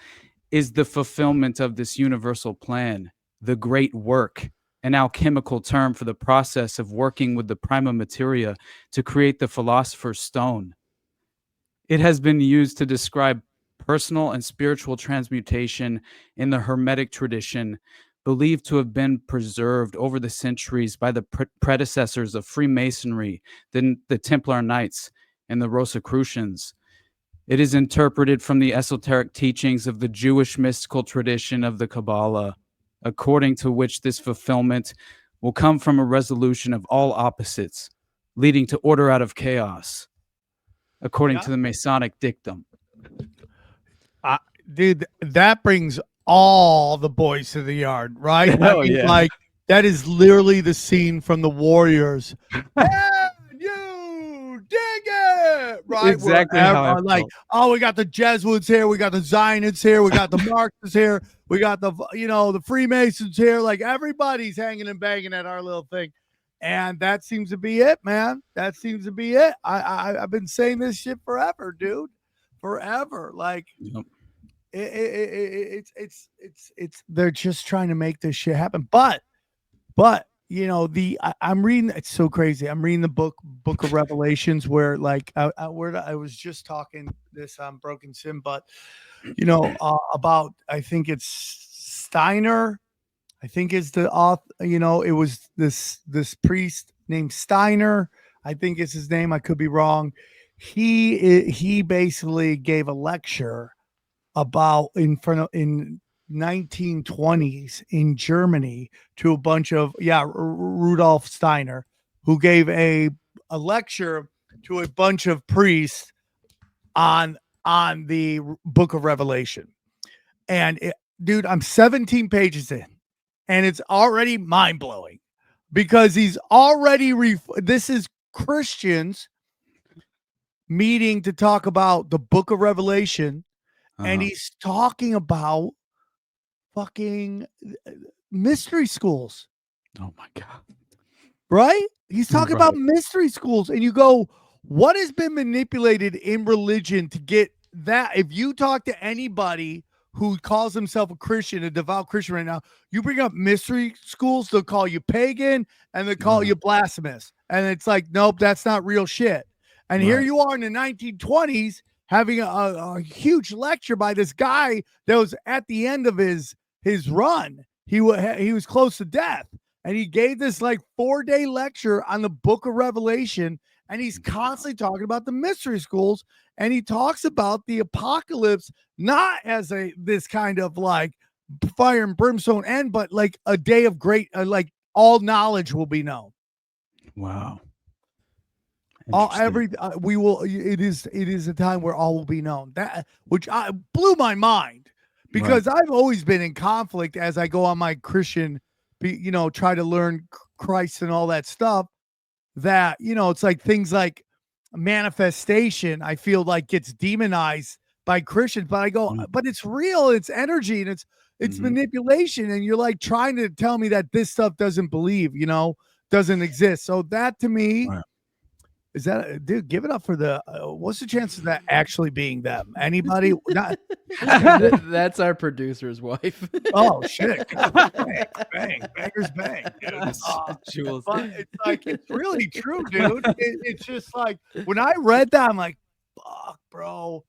is the fulfillment of this universal plan, the great work, an alchemical term for the process of working with the prima materia to create the philosopher's stone. It has been used to describe personal and spiritual transmutation in the Hermetic tradition, believed to have been preserved over the centuries by the predecessors of Freemasonry, the Templar Knights, and the Rosicrucians. It is interpreted from the esoteric teachings of the Jewish mystical tradition of the Kabbalah, according to which this fulfillment will come from a resolution of all opposites, leading to order out of chaos, according to the Masonic dictum. Dude, that brings all the boys to the yard, right? Like, that is literally the scene from the Warriors. You dig it, right? Exactly how like, oh, we got the Jesuits here, we got the Zionists here, we got the Marxists here, we got the the Freemasons here. Like, everybody's hanging and banging at our little thing, and that seems to be it, man. That seems to be it. I've been saying this shit forever, dude, forever. Like, it's they're just trying to make this shit happen, but. I'm reading. It's so crazy. I'm reading the book of Revelations, where like I was just talking this on Broken Sim, but about, I think it's Steiner. I think is the author. It was this priest named Steiner. I think it's his name. I could be wrong. He basically gave a lecture about in 1920s in Germany to a bunch of Rudolf Steiner, who gave a lecture to a bunch of priests on the Book of Revelation. And dude, I'm 17 pages in, and it's already mind blowing because he's already this is Christians meeting to talk about the Book of Revelation, and he's talking about fucking mystery schools. Oh my God. Right? He's talking about mystery schools, and you go, what has been manipulated in religion to get that? If you talk to anybody who calls himself a Christian, a devout Christian right now, you bring up mystery schools, they'll call you pagan and they call you blasphemous. And it's like, nope, that's not real shit. And here you are in the 1920s having a huge lecture by this guy that was at the end of his run. He was close to death. And he gave this like 4-day lecture on the Book of Revelation. And he's constantly talking about the mystery schools. And he talks about the apocalypse, not as this kind of like fire and brimstone end, but like a day of great, like all knowledge will be known. Wow. It is a time where all will be known. That which blew my mind because I've always been in conflict as I go on my Christian, try to learn Christ and all that stuff. That, it's like things like manifestation, I feel like gets demonized by Christians, but I go, but it's real, it's energy, and it's manipulation. And you're like trying to tell me that this stuff doesn't doesn't exist. So that to me, is that, dude, give it up for the, what's the chances of that actually being them? Anybody? Not, that's our producer's wife. Oh, shit. Bang, bangers bang, dude. But it's like, it's really true, dude. It's just like, when I read that, I'm like, fuck, bro.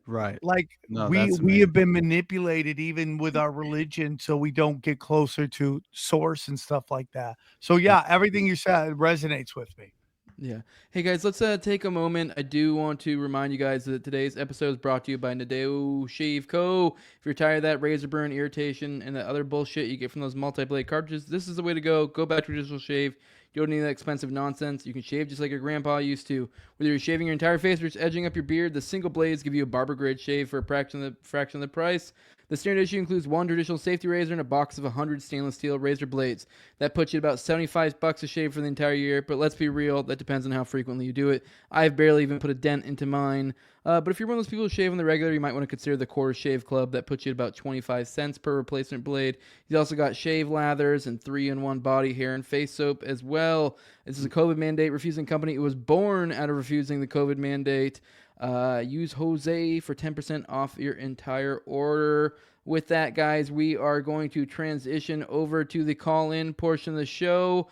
Right. Like, we have been manipulated even with our religion so we don't get closer to source and stuff like that. So, yeah, everything you said resonates with me. Yeah. Hey, guys, let's take a moment. I do want to remind you guys that today's episode is brought to you by Nadeo Shave Co. If you're tired of that razor burn, irritation, and the other bullshit you get from those multi-blade cartridges, this is the way to go. Go back to traditional shave. You don't need that expensive nonsense. You can shave just like your grandpa used to. Whether you're shaving your entire face or just edging up your beard, the single blades give you a barber-grade shave for a fraction of the price. The standard issue includes one traditional safety razor and a box of 100 stainless steel razor blades. That puts you at about $75 a shave for the entire year, but let's be real, that depends on how frequently you do it. I've barely even put a dent into mine. But if you're one of those people who shave on the regular, you might want to consider the Quarter Shave Club. That puts you at about 25 cents per replacement blade. He's also got shave lathers and 3-in-1 body, hair, and face soap as well. This is a COVID mandate refusing company. It was born out of refusing the COVID mandate. Use Jose for 10% off your entire order. With that, guys, we are going to transition over to the call-in portion of the show.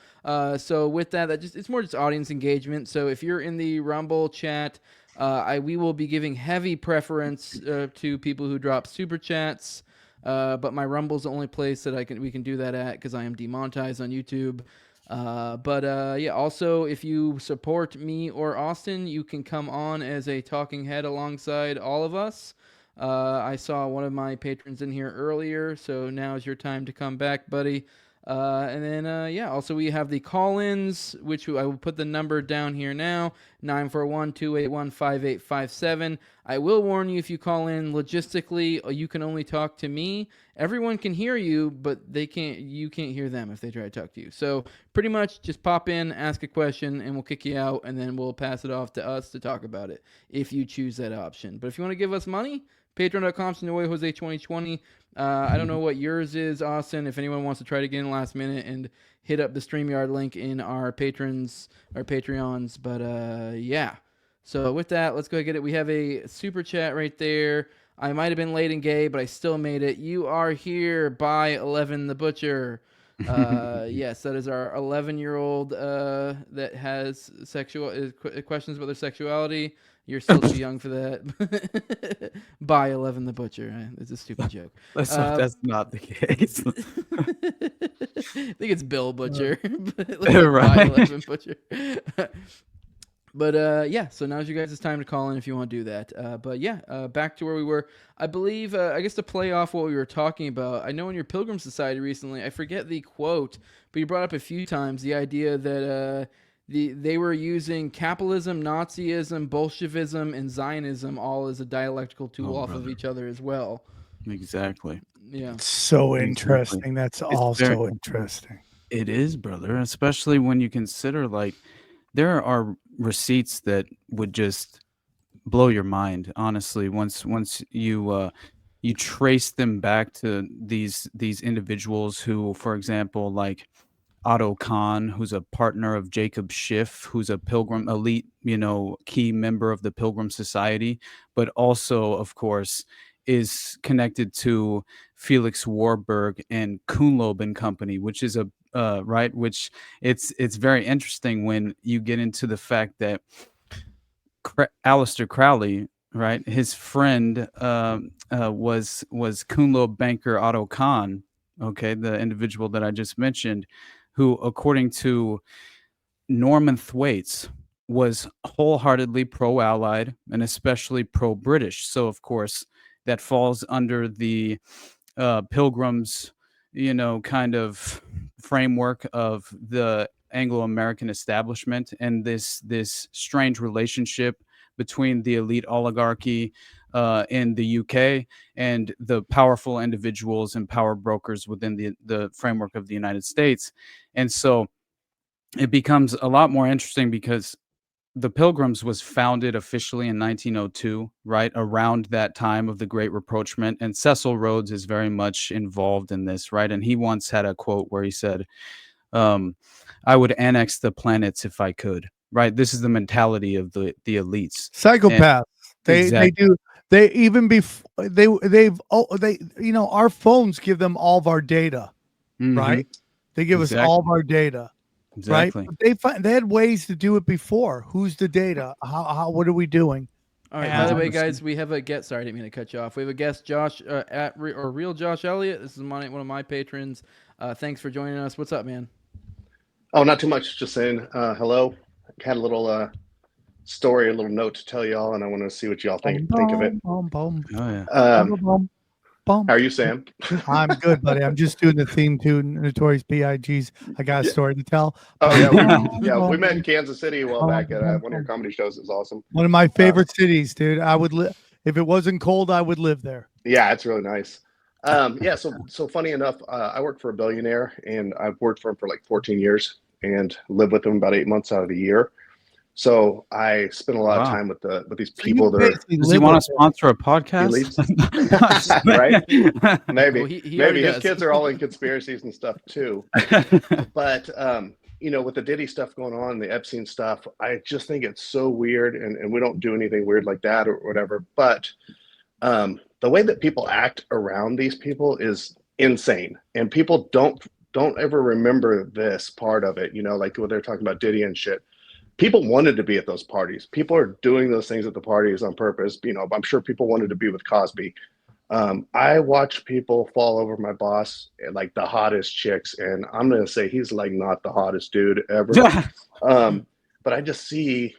So with that, it's more just audience engagement. So if you're in the Rumble chat, we will be giving heavy preference to people who drop super chats. But my Rumble's the only place that we can do that at because I am demonetized on YouTube. Also, if you support me or Austin, you can come on as a talking head alongside all of us. I saw one of my patrons in here earlier, so now is your time to come back, buddy. Also we have the call-ins, which I will put the number down here now, 941-281-5857. I will warn you, if you call in logistically, you can only talk to me. Everyone can hear you, but you can't hear them if they try to talk to you. So pretty much just pop in, ask a question, and we'll kick you out, and then we'll pass it off to us to talk about it if you choose that option. But if you want to give us money, patreon.com/Jose2020. I don't know what yours is, Austin. If anyone wants to try to get in last minute and hit up the StreamYard link in our Patreons. But yeah. So with that, let's go get it. We have a super chat right there. I might have been late and gay, but I still made it. You are here by 11 the Butcher. Yes, that is our 11-year-old that has questions about their sexuality. You're still too young for that. By 11 the Butcher. It's a stupid joke. Let's hope that's not the case. I think it's Bill Butcher. Right. By 11 Butcher. But yeah, so now's you guys' time to call in if you want to do that. But yeah, back to where we were. I believe, I guess to play off what we were talking about, I know in your Pilgrim Society recently, I forget the quote, but you brought up a few times the idea that they were using capitalism, Nazism, Bolshevism, and Zionism all as a dialectical tool of each other as well. Exactly. Yeah. It's so interesting. That's all so interesting. It is, brother, especially when you consider, like, there are receipts that would just blow your mind, honestly, once you trace them back to these individuals who, for example, like Otto Kahn, who's a partner of Jacob Schiff, who's a Pilgrim elite, key member of the Pilgrim Society, but also, of course, is connected to Felix Warburg and Kuhnloeb and Company, which is which it's very interesting when you get into the fact that Aleister Crowley, right, his friend was Kuhnloeb banker Otto Kahn, okay, the individual that I just mentioned, who, according to Norman Thwaites, was wholeheartedly pro-Allied and especially pro-British. So, of course, that falls under the Pilgrims, kind of framework of the Anglo-American establishment and this strange relationship between the elite oligarchy in the UK and the powerful individuals and power brokers within the framework of the United States. And so it becomes a lot more interesting because the Pilgrims was founded officially in 1902, right around that time of the Great Rapprochement. And Cecil Rhodes is very much involved in this, right? And he once had a quote where he said, I would annex the planets if I could, right? This is the mentality of the elites. Psychopaths. Exactly. They do. They even before they've our phones give them all of our data, right? They give us all of our data. Exactly. Right? But they had ways to do it before. Who's the data? What are we doing? All right. By the way, guys, we have a guest. Sorry, I didn't mean to cut you off. We have a guest, Josh Real Josh Elliott. This is one of my patrons. Thanks for joining us. What's up, man? Oh, not too much. Just saying hello. Had a little story, a little note to tell y'all, and I want to see what y'all think of it. Oh, yeah. How are you, Sam? I'm good, buddy. I'm just doing the theme to Notorious B.I.G.'s I Got a Story to Tell. Oh, yeah. We met in Kansas City a while back at one of your comedy shows. It was awesome. One of my favorite cities, dude. I would live if it wasn't cold. I would live there. Yeah, it's really nice. So funny enough, I work for a billionaire, and I've worked for him for like 14 years and lived with him about 8 months out of the year. So I spend a lot of time with these people. Does he want to sponsor a podcast? Right? Maybe. Maybe his kids are all in conspiracies and stuff too. But with the Diddy stuff going on, the Epstein stuff, I just think it's so weird, and we don't do anything weird like that or whatever. But the way that people act around these people is insane, and people don't ever remember this part of it. Like when they're talking about Diddy and shit. People wanted to be at those parties. People are doing those things at the parties on purpose. I'm sure people wanted to be with Cosby. I watch people fall over my boss, like the hottest chicks, and I'm gonna say he's like not the hottest dude ever. But I just see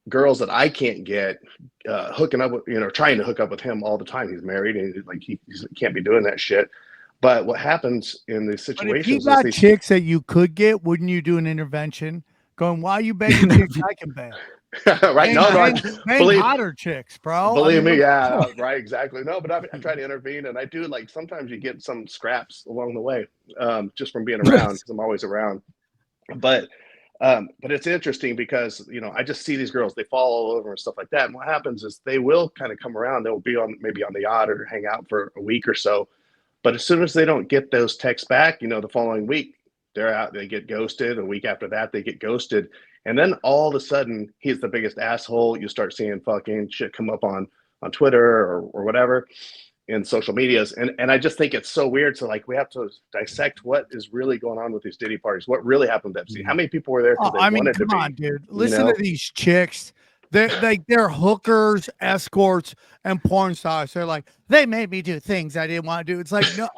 girls that I can't get hooking up with, trying to hook up with him all the time. He's married, and he can't be doing that shit. But what happens in these situations? If you got chicks that you could get, wouldn't you do an intervention? Going, why are you begging chicks I can bang? Right? Bang hotter chicks, bro. Believe me, yeah, right, exactly. No, but I try to intervene, and I do. Like sometimes you get some scraps along the way, just from being around, because I'm always around. But it's interesting because I just see these girls, they fall all over and stuff like that. And what happens is they will kind of come around. They'll be maybe on the yacht or hang out for a week or so. But as soon as they don't get those texts back, the following week, they're out, they get ghosted. A week after that, they get ghosted. And then all of a sudden, he's the biggest asshole. You start seeing fucking shit come up on Twitter or whatever in social medias. And I just think it's so weird. So like we have to dissect what is really going on with these Diddy parties. What really happened to Epstein? How many people were there? Come on, dude. Listen to these chicks. They're hookers, escorts, and porn stars. They're like, they made me do things I didn't want to do. It's like, no,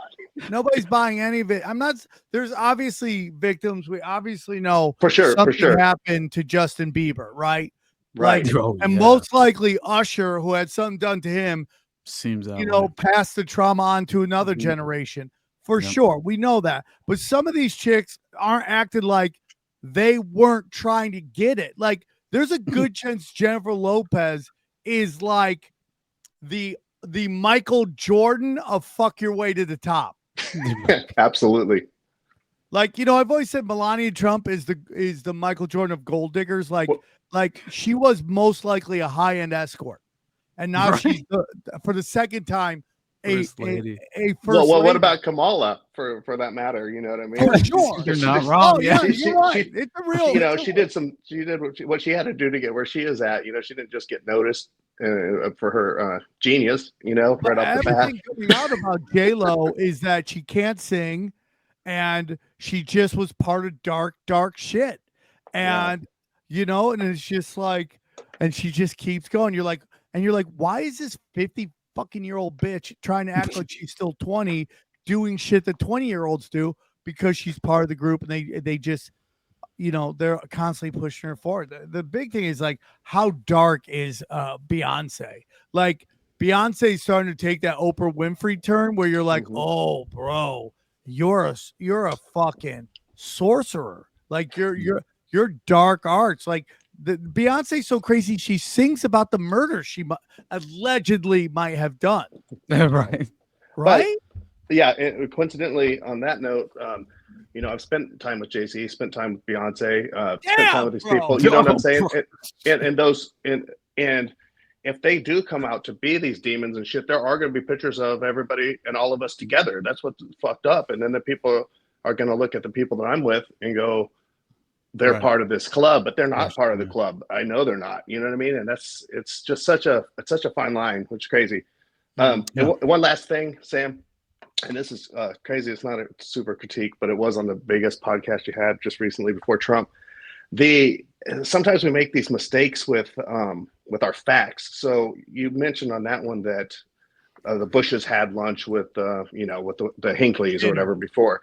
Nobody's buying any of it. I'm not. There's obviously victims. We obviously know for sure something happened to Justin Bieber, right? Right. Like, and most likely Usher, who had something done to him, seems that passed the trauma on to another generation for sure. We know that, but some of these chicks aren't acting like they weren't trying to get it. Like, there's a good chance Jennifer Lopez is like the Michael Jordan of fuck your way to the top. Absolutely. Like, I've always said Melania Trump is the Michael Jordan of gold diggers. Like she was most likely a high-end escort. And now she's for the second time first lady. What about Kamala for that matter? You know what I mean? For sure. You're not wrong. You're right. It's a real. She did what she had to do to get where she is at. She didn't just get noticed for her genius. Right off the bat. Everything coming out about J-Lo is that she can't sing, and she just was part of dark shit, and and it's just like, and she just keeps going. You're like, why is this 50-fucking-year-old bitch trying to act like she's still 20, doing shit that 20-year-olds do because she's part of the group, and they just, they're constantly pushing her forward. The big thing is, like, how dark is Beyonce? Like, Beyonce's starting to take that Oprah Winfrey turn where you're like, oh, bro, you're a fucking sorcerer. Like, you're dark arts. Like, the Beyonce's so crazy, she sings about the murder she allegedly might have done. Right. But, coincidentally, on that note, I've spent time with Jay-Z, spent time with Beyonce, spent time with these people. You know what I'm saying? And if they do come out to be these demons and shit, there are going to be pictures of everybody and all of us together. That's what's fucked up. And then the people are going to look at the people that I'm with and go, they're part of this club, but they're not part of the club. I know they're not. You know what I mean? And it's just such a fine line, which is crazy. One last thing, Sam, and this is crazy. It's not a super critique, but it was on the biggest podcast you had just recently before Trump. Sometimes we make these mistakes with our facts. So you mentioned on that one that the Bushes had lunch with the Hinckleys or whatever before,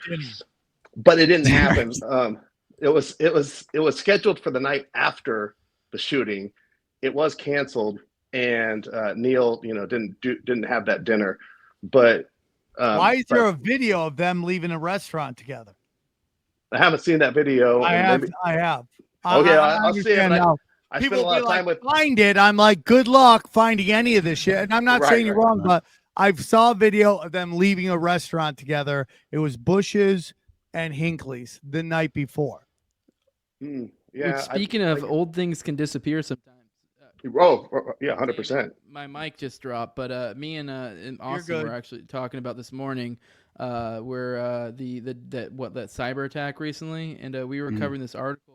but it didn't happen. It was scheduled for the night after the shooting. It was canceled, and Neil, didn't have that dinner. But why is there a video of them leaving a restaurant together? I haven't seen that video. I have. Okay, I'll see it. Now. I spent a lot of time with. Find it. I'm like, good luck finding any of this shit. And I'm not saying you're wrong, but I saw a video of them leaving a restaurant together. It was Bush's and Hinkley's the night before. Speaking of old things can disappear sometimes. 100%. My mic just dropped, but me and Austin were actually talking about this morning, where that cyber attack recently, and we were covering this article.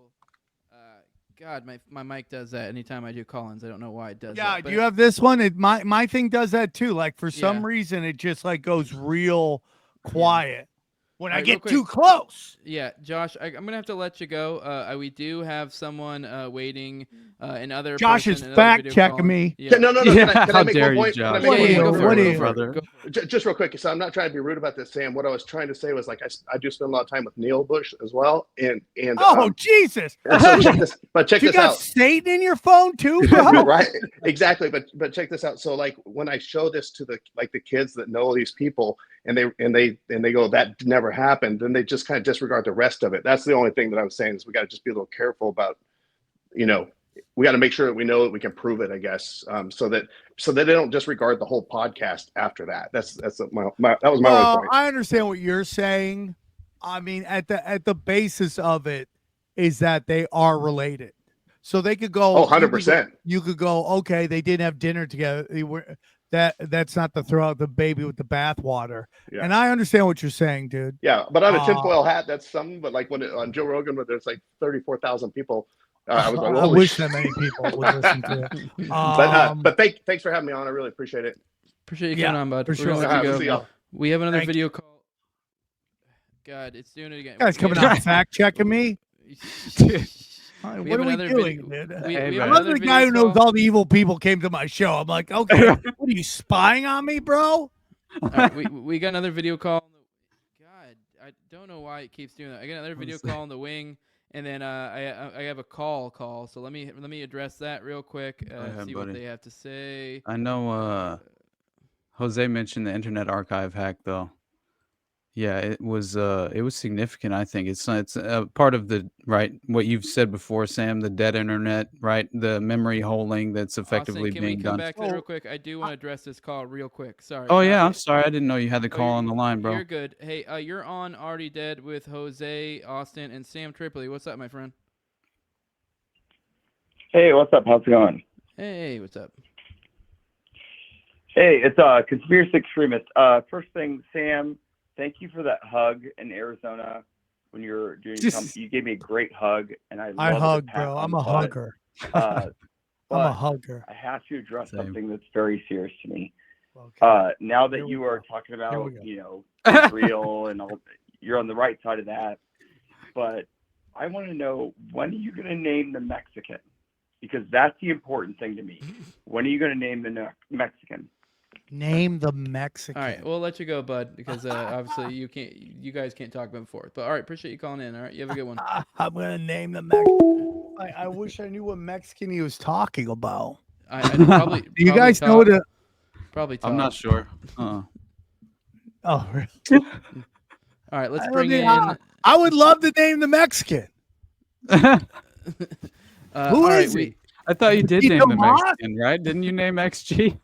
God, my mic does that anytime I do call-ins. I don't know why it does. Yeah, do you have this one? My thing does that too. Like, for some reason, it just like goes real quiet. When I get too close. Yeah, Josh, I'm going to have to let you go. We do have someone waiting, another Josh is fact-checking me. Yeah. No. Can I make one point? Brother. Just real quick. So I'm not trying to be rude about this, Sam. What I was trying to say was, like, I do spend a lot of time with Neil Bush as well. And Jesus. So check this out. You got Satan in your phone too, bro? Right. Exactly. But check this out. So, like, when I show this to the kids that know these people, and they go, that never happened, then they just kind of disregard the rest of it. That's the only thing that I'm saying is we got to just be a little careful about, we got to make sure that we know that we can prove it, I guess, so that they don't disregard the whole podcast after that. That was my only point. I understand what you're saying. I mean, at the basis of it is that they are related. So they could go 100%. You could go, okay, they didn't have dinner together. That's not to throw out the baby with the bathwater. Yeah. And I understand what you're saying, dude. Yeah, but on a tinfoil hat, that's something. But like on Joe Rogan, where there's like 34,000 people, I was like, I wish that many people would listen to it. But thanks for having me on. I really appreciate it. Appreciate you coming on, bud. For sure. We have another video call. God, it's doing it again. You guys coming out fact checking me? What are we doing, dude? I love the guy who knows all the evil people came to my show. I'm like, okay, what are you spying on me, bro? Right, we got another video call. I don't know why it keeps doing that. I got another video call on the wing, and then I have a call. So let me address that real quick. See what they have to say. I know Jose mentioned the Internet Archive hack, though. Yeah, it was significant. I think it's part of the what you've said before, Sam. The dead internet, right? The memory holing that's effectively Austin, being done. Can we come back to that real quick? I do want to address this call real quick. Sorry. Oh yeah, I'm sorry. I didn't know you had the call on the line, bro. You're good. Hey, you're on Already Dead with Jose, Austin, and Sam Tripoli. What's up, my friend? Hey, what's up? How's it going? Hey, what's up? Hey, it's Conspiracy Extremist. First thing, Sam, thank you for that hug in Arizona when you were doing you gave me a great hug, and I hug, bro. I'm a hugger. I'm a hugger. I have to address something that's very serious to me. Okay. Now that you are talking about, Israel and all, you're on the right side of that. But I want to know, when are you going to name the Mexican? Because that's the important thing to me. When are you going to name the Mexican? Name the Mexican. All right, we'll let you go, bud, because obviously you guys can't talk back and forth. But all right, appreciate you calling in. All right, you have a good one. I'm gonna name the Mexican. I wish I knew what Mexican he was talking about. I probably. Do you guys know what? Probably. I'm not sure. Oh, really? All right, let's bring in. I would love to name the Mexican. Who is he? I thought you did name the Mexican, right? Didn't you name XG?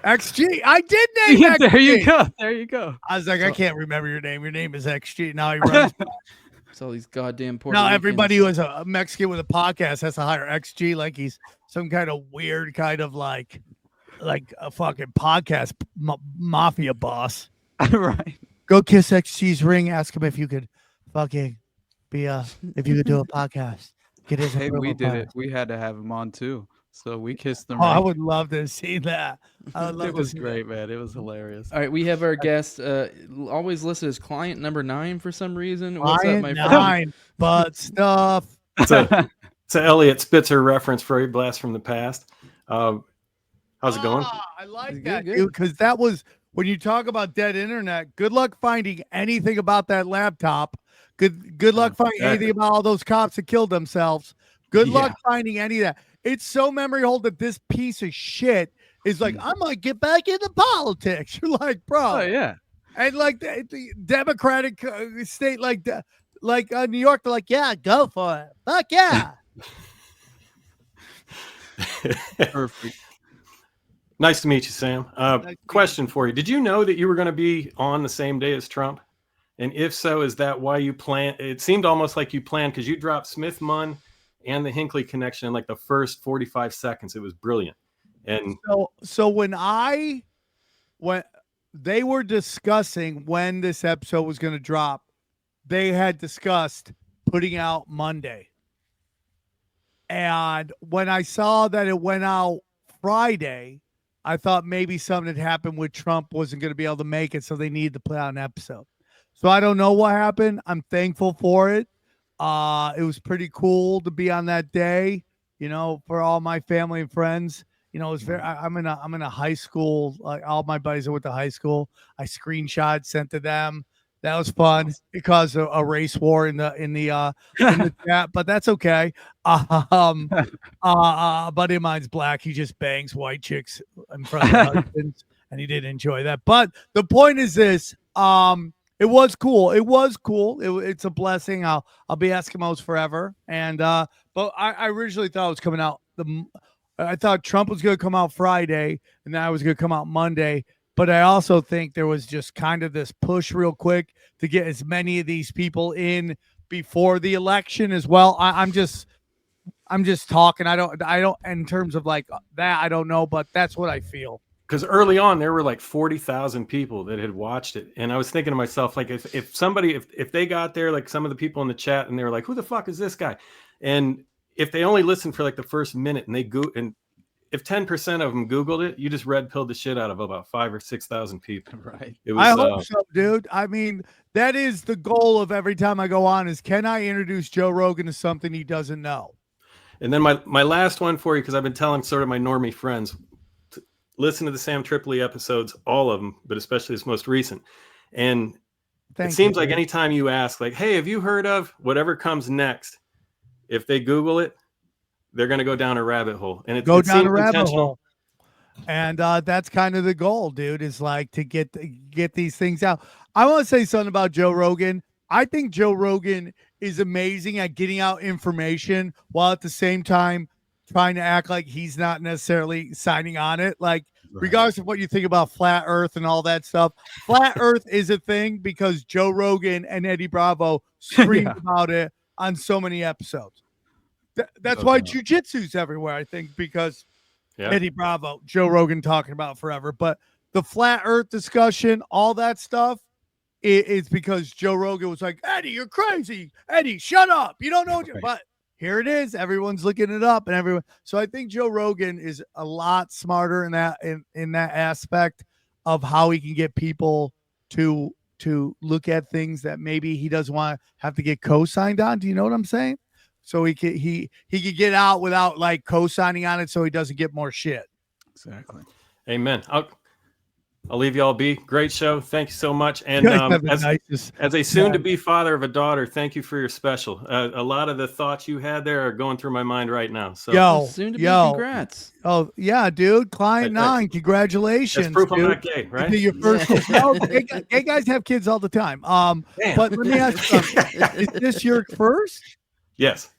XG. I did name XG. There you go. I was like, I can't remember your name. Your name is XG. Now he runs. It's all these goddamn Puerto Now Ricans. everybody who is a Mexican with a podcast has to hire XG like he's some kind of weird kind of like a fucking podcast mafia boss. Right. Go kiss XG's ring. Ask him if you could fucking be if you could do a podcast. Get his we did it. We had to have him on too. So we kissed them. Oh, I would love to see that. It was great, man. It was hilarious. All right, we have our guest always listed as client number 9 for some reason. What's client up, my friend? 9, but stuff. It's a Elliot Spitzer reference for a blast from the past. How's it going? I like that, because that was when you talk about dead internet. Good luck finding anything about that laptop. Good luck finding anything about all those cops that killed themselves. Good luck finding any of that. It's so memory hold that this piece of shit is like, I might get back into politics. You're like, bro. Oh, yeah. And like the Democratic state, like New York, they're like, yeah, go for it. Fuck yeah. Perfect. Nice to meet you, Sam. Question for you. Did you know that you were going to be on the same day as Trump? And if so, is that why you planned? It seemed almost like you planned, because you dropped Smith Munn and the Hinckley connection in like the first 45 seconds. It was brilliant. And so when they were discussing when this episode was going to drop, they had discussed putting out Monday. And when I saw that it went out Friday, I thought maybe something had happened with Trump wasn't going to be able to make it, so they needed to put out an episode. So I don't know what happened. I'm thankful for it. It was pretty cool to be on that day, for all my family and friends. It was very. I'm in a high school. Like all my buddies are with the high school. I screenshot, sent to them. That was fun. It caused a race war in the chat, but that's okay. A buddy of mine's black. He just bangs white chicks in front of their husbands, and he did enjoy that. But the point is this. It was cool. It's a blessing. I'll be Eskimos forever. And but I originally thought it was coming out. I thought Trump was going to come out Friday, and then I was going to come out Monday. But I also think there was just kind of this push real quick to get as many of these people in before the election as well. I'm just talking. I don't. In terms of like that, I don't know, but that's what I feel. Because early on, there were like 40,000 people that had watched it. And I was thinking to myself, like, if they got there, like some of the people in the chat, and they were like, who the fuck is this guy? And if they only listened for like the first minute, and if 10% of them Googled it, you just red pilled the shit out of about 5,000 or 6,000 people. Right. It was, I hope so, dude. I mean, that is the goal of every time I go on is, can I introduce Joe Rogan to something he doesn't know? And then my last one for you, because I've been telling sort of my normie friends, listen to the Sam Tripoli episodes, all of them, but especially this most recent. And Thank it seems you, like dude. anytime you ask, like, hey, have you heard of whatever comes next? If they Google it, they're going to go down a rabbit hole. And it Go it down a seems rabbit intentional. hole. And that's kind of the goal, dude, is like to get these things out. I want to say something about Joe Rogan. I think Joe Rogan is amazing at getting out information while at the same time trying to act like he's not necessarily signing on it. Like, regardless of what you think about flat earth and all that stuff, flat earth is a thing because Joe Rogan and Eddie Bravo screamed about it on so many episodes. That's why jujitsu's everywhere, I think, because Eddie Bravo, Joe Rogan talking about forever. But the flat earth discussion, all that stuff, it's because Joe Rogan was like, Eddie, you're crazy. Eddie, shut up. You don't know what but here it is. Everyone's looking it up and everyone. So I think Joe Rogan is a lot smarter in that aspect of how he can get people to look at things that maybe he doesn't want to have to get co-signed on. Do you know what I'm saying? So he could get out without like co-signing on it so he doesn't get more shit. Exactly. Amen. I'll leave y'all be. Great show. Thank you so much. And as a soon-to-be father of a daughter, thank you for your special. A lot of the thoughts you had there are going through my mind right now. So soon-to-be, congrats. Oh, yeah, dude. Client 9, congratulations. That's proof dude. I'm not gay, right? Your first, no, gay guys have kids all the time. But let me ask you something. Is this your first? Yes.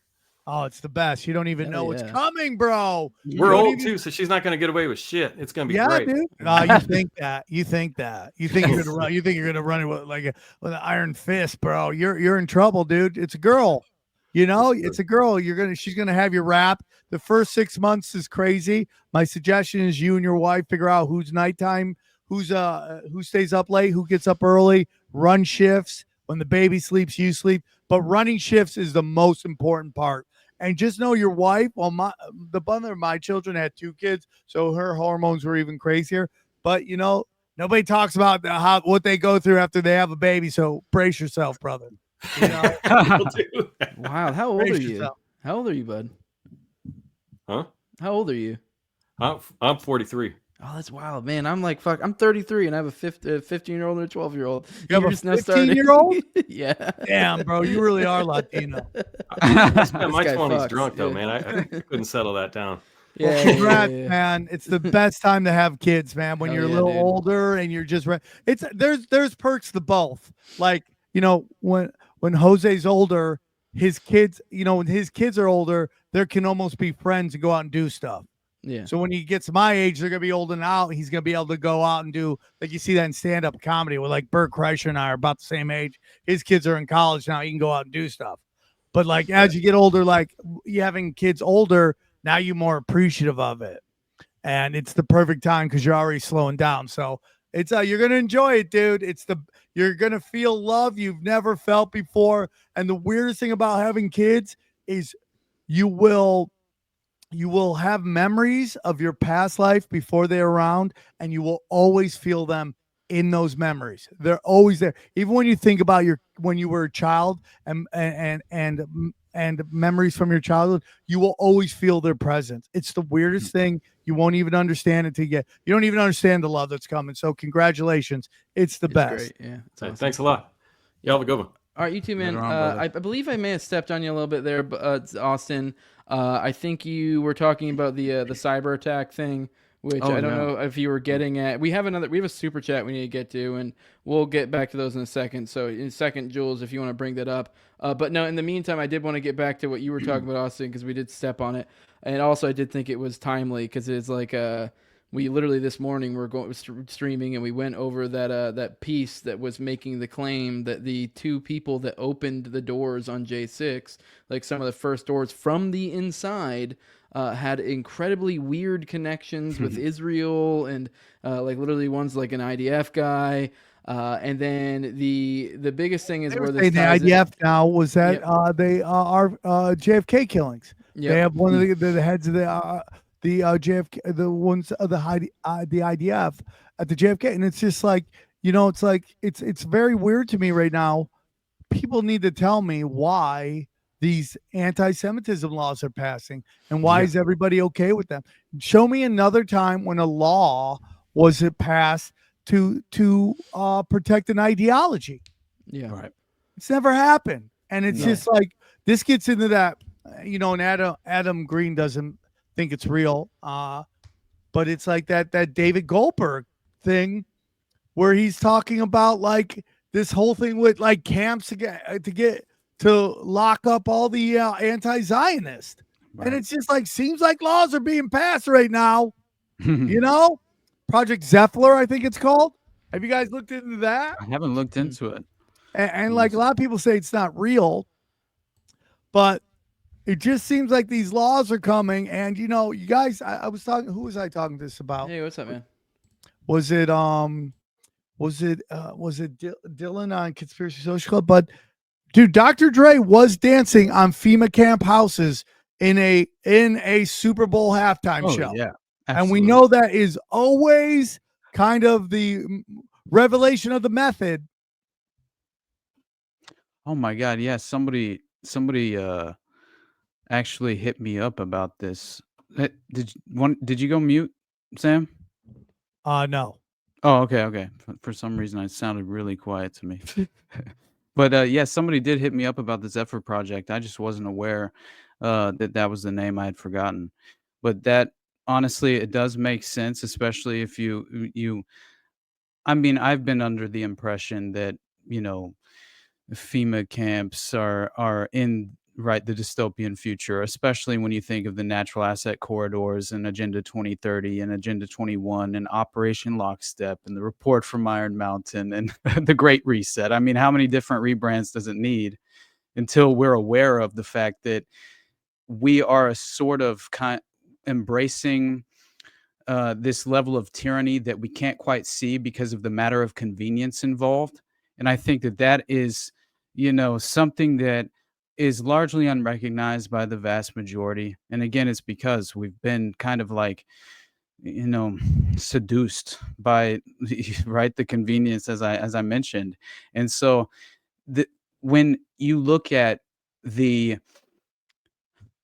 Oh, it's the best. You don't even know what's coming, bro. We're old too, so she's not going to get away with shit. It's going to be great. Dude. You think that? You think you're gonna run? You think you're gonna run it with an iron fist, bro? You're in trouble, dude. It's a girl. You know, it's a girl. She's gonna have you wrapped. The first 6 months is crazy. My suggestion is you and your wife figure out who's nighttime, who stays up late, who gets up early. Run shifts. When the baby sleeps, you sleep. But running shifts is the most important part. And just know your wife, the mother of my children had 2 kids, so her hormones were even crazier. But, you know, nobody talks about what they go through after they have a baby, so brace yourself, brother. You know? Wow, how old are you? How old are you, bud? Huh? How old are you? I'm 43. Oh, that's wild, man. I'm like, fuck, I'm 33 and I have a 15-year-old and a 12-year-old. You have a 15-year-old? Yeah. Damn, bro, you really are Latino. I spent my 20s drunk, though, man. I couldn't settle that down. Well, congrats, man. It's the best time to have kids, man. When you're a little older and you're just there's perks to both. Like, you know, when Jose's older, his kids, you know, when his kids are older, there can almost be friends and go out and do stuff. Yeah. So when he gets my age, they're gonna be old and out. He's gonna be able to go out and do, like you see that in stand-up comedy where like Bert Kreischer and I are about the same age. His kids are in college now. He can go out and do stuff. But like as you get older, like you having kids older, now you're more appreciative of it. And it's the perfect time because you're already slowing down. So it's you're gonna enjoy it, dude. You're gonna feel love you've never felt before. And the weirdest thing about having kids is you will have memories of your past life before they're around, and you will always feel them in those memories. They're always there. Even when you think about when you were a child and memories from your childhood, you will always feel their presence. It's the weirdest thing. You won't even understand it you don't even understand the love that's coming. So congratulations. It's the best. Great. Yeah. Awesome. Thanks a lot. Y'all have a good one. All right, you too, man. I believe I may have stepped on you a little bit there, but Austin, I think you were talking about the cyber attack thing, which I don't know if you were getting at. We have a super chat we need to get to, and we'll get back to those in a second. So in a second, Jules, if you want to bring that up. But no, in the meantime, I did want to get back to what you were talking about, Austin, because we did step on it. And also I did think it was timely because it's like we literally this morning were streaming and we went over that piece that was making the claim that the 2 people that opened the doors on J6, like some of the first doors from the inside, had incredibly weird connections with Israel and like literally one's like an IDF guy. And then the biggest thing is where this the IDF now was that they are JFK killings. Yep. They have one of the heads of the JFK, the ones of the IDF at the JFK, and it's just like, you know, it's like it's very weird to me right now. People need to tell me why these anti-Semitism laws are passing and why is everybody okay with them. Show me another time when a law was passed to protect an ideology. Yeah. Right. It's never happened. And it's No. just like, this gets into that, and Adam Green doesn't think it's real. But it's like that David Goldberg thing where he's talking about like this whole thing with like camps to lock up all the anti-Zionist. Right. And it's just like, seems like laws are being passed right now. Project Zephyr, I think it's called. Have you guys looked into that? I haven't looked into it. And like a lot of people say it's not real, but it just seems like these laws are coming. And you guys, I was talking. Who was I talking this about? Hey, what's up, man? Was it Dylan on Conspiracy Social Club? But dude, Dr. Dre was dancing on FEMA camp houses in a Super Bowl halftime show. Yeah, and we know that is always kind of the revelation of the method. Oh my God! Yeah, somebody actually hit me up about this. Did you go mute, Sam? No. Oh, okay. For some reason, it sounded really quiet to me. But yeah, somebody did hit me up about the Zephyr project. I just wasn't aware that was the name I had forgotten. But that honestly, it does make sense, especially if you. I mean, I've been under the impression that FEMA camps are in the dystopian future, especially when you think of the natural asset corridors and Agenda 2030 and Agenda 21 and Operation Lockstep and the report from Iron Mountain and the Great Reset. I mean, how many different rebrands does it need until we're aware of the fact that we are a sort of embracing this level of tyranny that we can't quite see because of the matter of convenience involved? And I think that is something that is largely unrecognized by the vast majority. And again, it's because we've been kind of like, seduced by the convenience, as I mentioned. And so when you look at the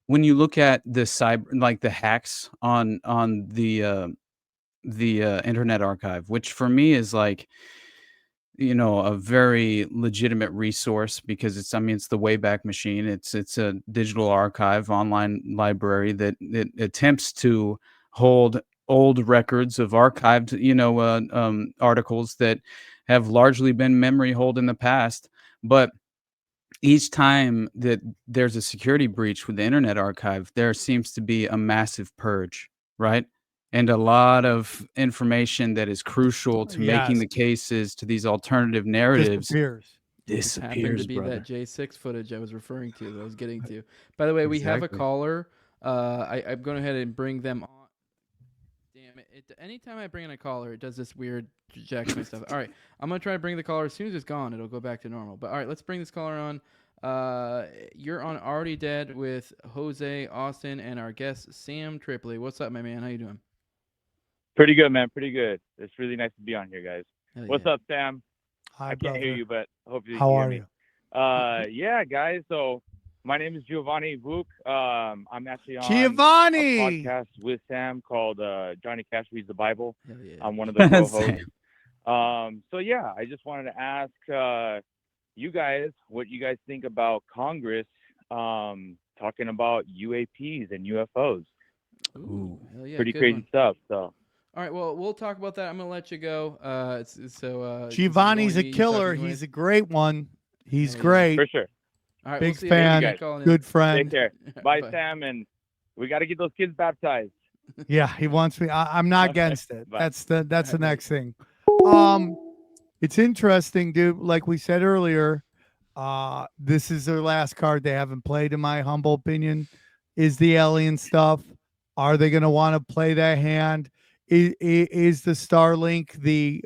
cyber, like the hacks on the Internet Archive, which for me is like, a very legitimate resource because it's the Wayback Machine. It's a digital archive, online library that attempts to hold old records of archived, articles that have largely been memory hold in the past. But each time that there's a security breach with the Internet Archive, there seems to be a massive purge, right? And a lot of information that is crucial to making the cases to these alternative narratives disappears. Happened to be brother. that J6 footage I was referring to that I was getting to. By the way, we have a caller. I'm going ahead and bring them on. Damn it. Anytime I bring in a caller, it does this weird jacks my stuff. All right. I'm going to try to bring the caller. As soon as it's gone, it'll go back to normal. But all right, let's bring this caller on. You're on Already Dead with Jose, Austin, and our guest, Sam Tripoli. What's up, my man? How you doing? Pretty good, man. Pretty good. It's really nice to be on here, guys. What's yeah. up, Sam? Hi, I can't brother. hear you, but hopefully you How can are hear you? me. Yeah, guys. So my name is Giovanni Vuk. I'm actually on Giovanni! a podcast with Sam called Johnny Cash Reads the Bible. Yeah. I'm one of the co-hosts. So yeah, I just wanted to ask you guys what you guys think about Congress talking about UAPs and UFOs. Ooh, hell yeah, pretty good crazy one. stuff. So. All right, well, we'll talk about that. I'm gonna let you go. Giovanni's a killer. He's a great one. He's great. For sure. All right, big we'll see fan. you guys. Good friend. Take care. Bye, Sam. And we got to get those kids baptized. Yeah, he wants me. I'm not against it. Bye. That's the next thing. It's interesting, dude. Like we said earlier, this is their last card they haven't played, in my humble opinion, is the alien stuff. Are they going to want to play that hand? Is the Starlink the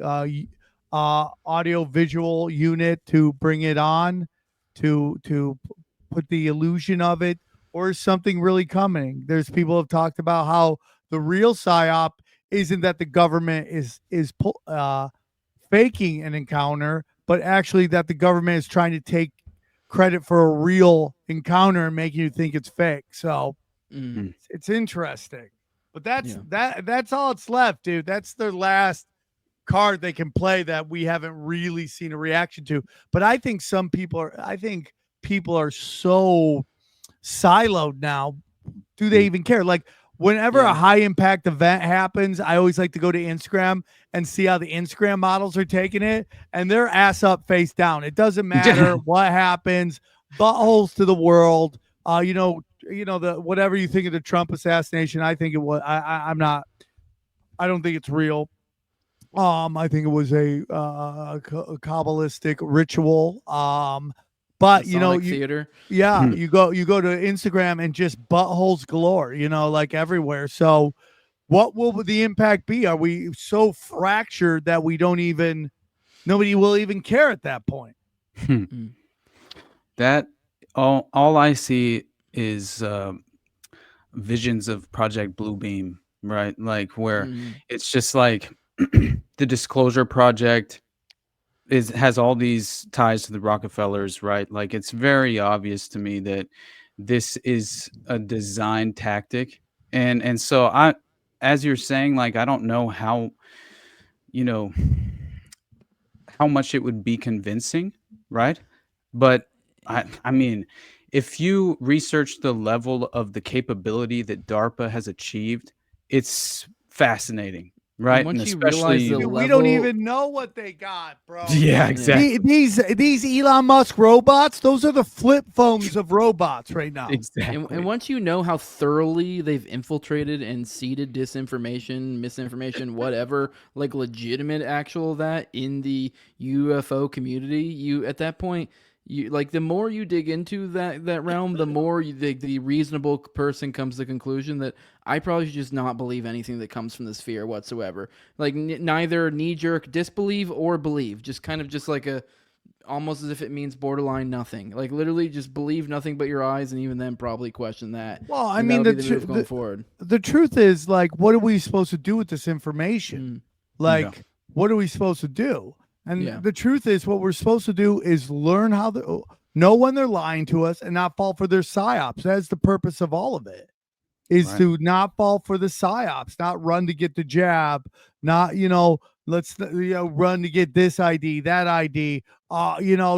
audio visual unit to bring it on, to put the illusion of it, or is something really coming? There's people have talked about how the real psyop isn't that the government is faking an encounter, but actually that the government is trying to take credit for a real encounter and making you think it's fake. So it's interesting. But that's all it's left, dude. That's their last card they can play that we haven't really seen a reaction to. But I think people are so siloed now. Do they even care? Like whenever a high impact event happens, I always like to go to Instagram and see how the Instagram models are taking it, and they're ass up, face down. It doesn't matter what happens, buttholes to the world. The whatever you think of the Trump assassination, I think it was. I don't think it's real. I think it was a Kabbalistic ritual. But theater. Yeah, you go to Instagram and just buttholes galore, like everywhere. So what will the impact be? Are we so fractured that nobody will even care at that point? That all I see is visions of Project Bluebeam, right? Like where it's just like the Disclosure Project has all these ties to the Rockefellers, right? Like it's very obvious to me that this is a design tactic. And so as you're saying, like, I don't know how much it would be convincing, right? But I mean, if you research the level of the capability that DARPA has achieved, it's fascinating. Right. And once you realize the level, we don't even know what they got, bro. Yeah, exactly. These Elon Musk robots, those are the flip phones of robots right now. Exactly. And once you know how thoroughly they've infiltrated and seeded disinformation, misinformation, whatever, like legitimate actual that in the UFO community, you at that point, the more you dig into that realm, the more the reasonable person comes to the conclusion that I probably should just not believe anything that comes from the sphere whatsoever. Like neither knee-jerk disbelieve or believe, just kind of just like almost as if it means borderline nothing. Like literally just believe nothing but your eyes, and even then probably question that. Well, I mean, going forward. The truth is, like, what are we supposed to do with this information? What are we supposed to do? And the truth is, what we're supposed to do is learn know when they're lying to us and not fall for their psyops. That's the purpose of all of it, is to not fall for the psyops, not run to get the jab, not, let's run to get this ID, that ID,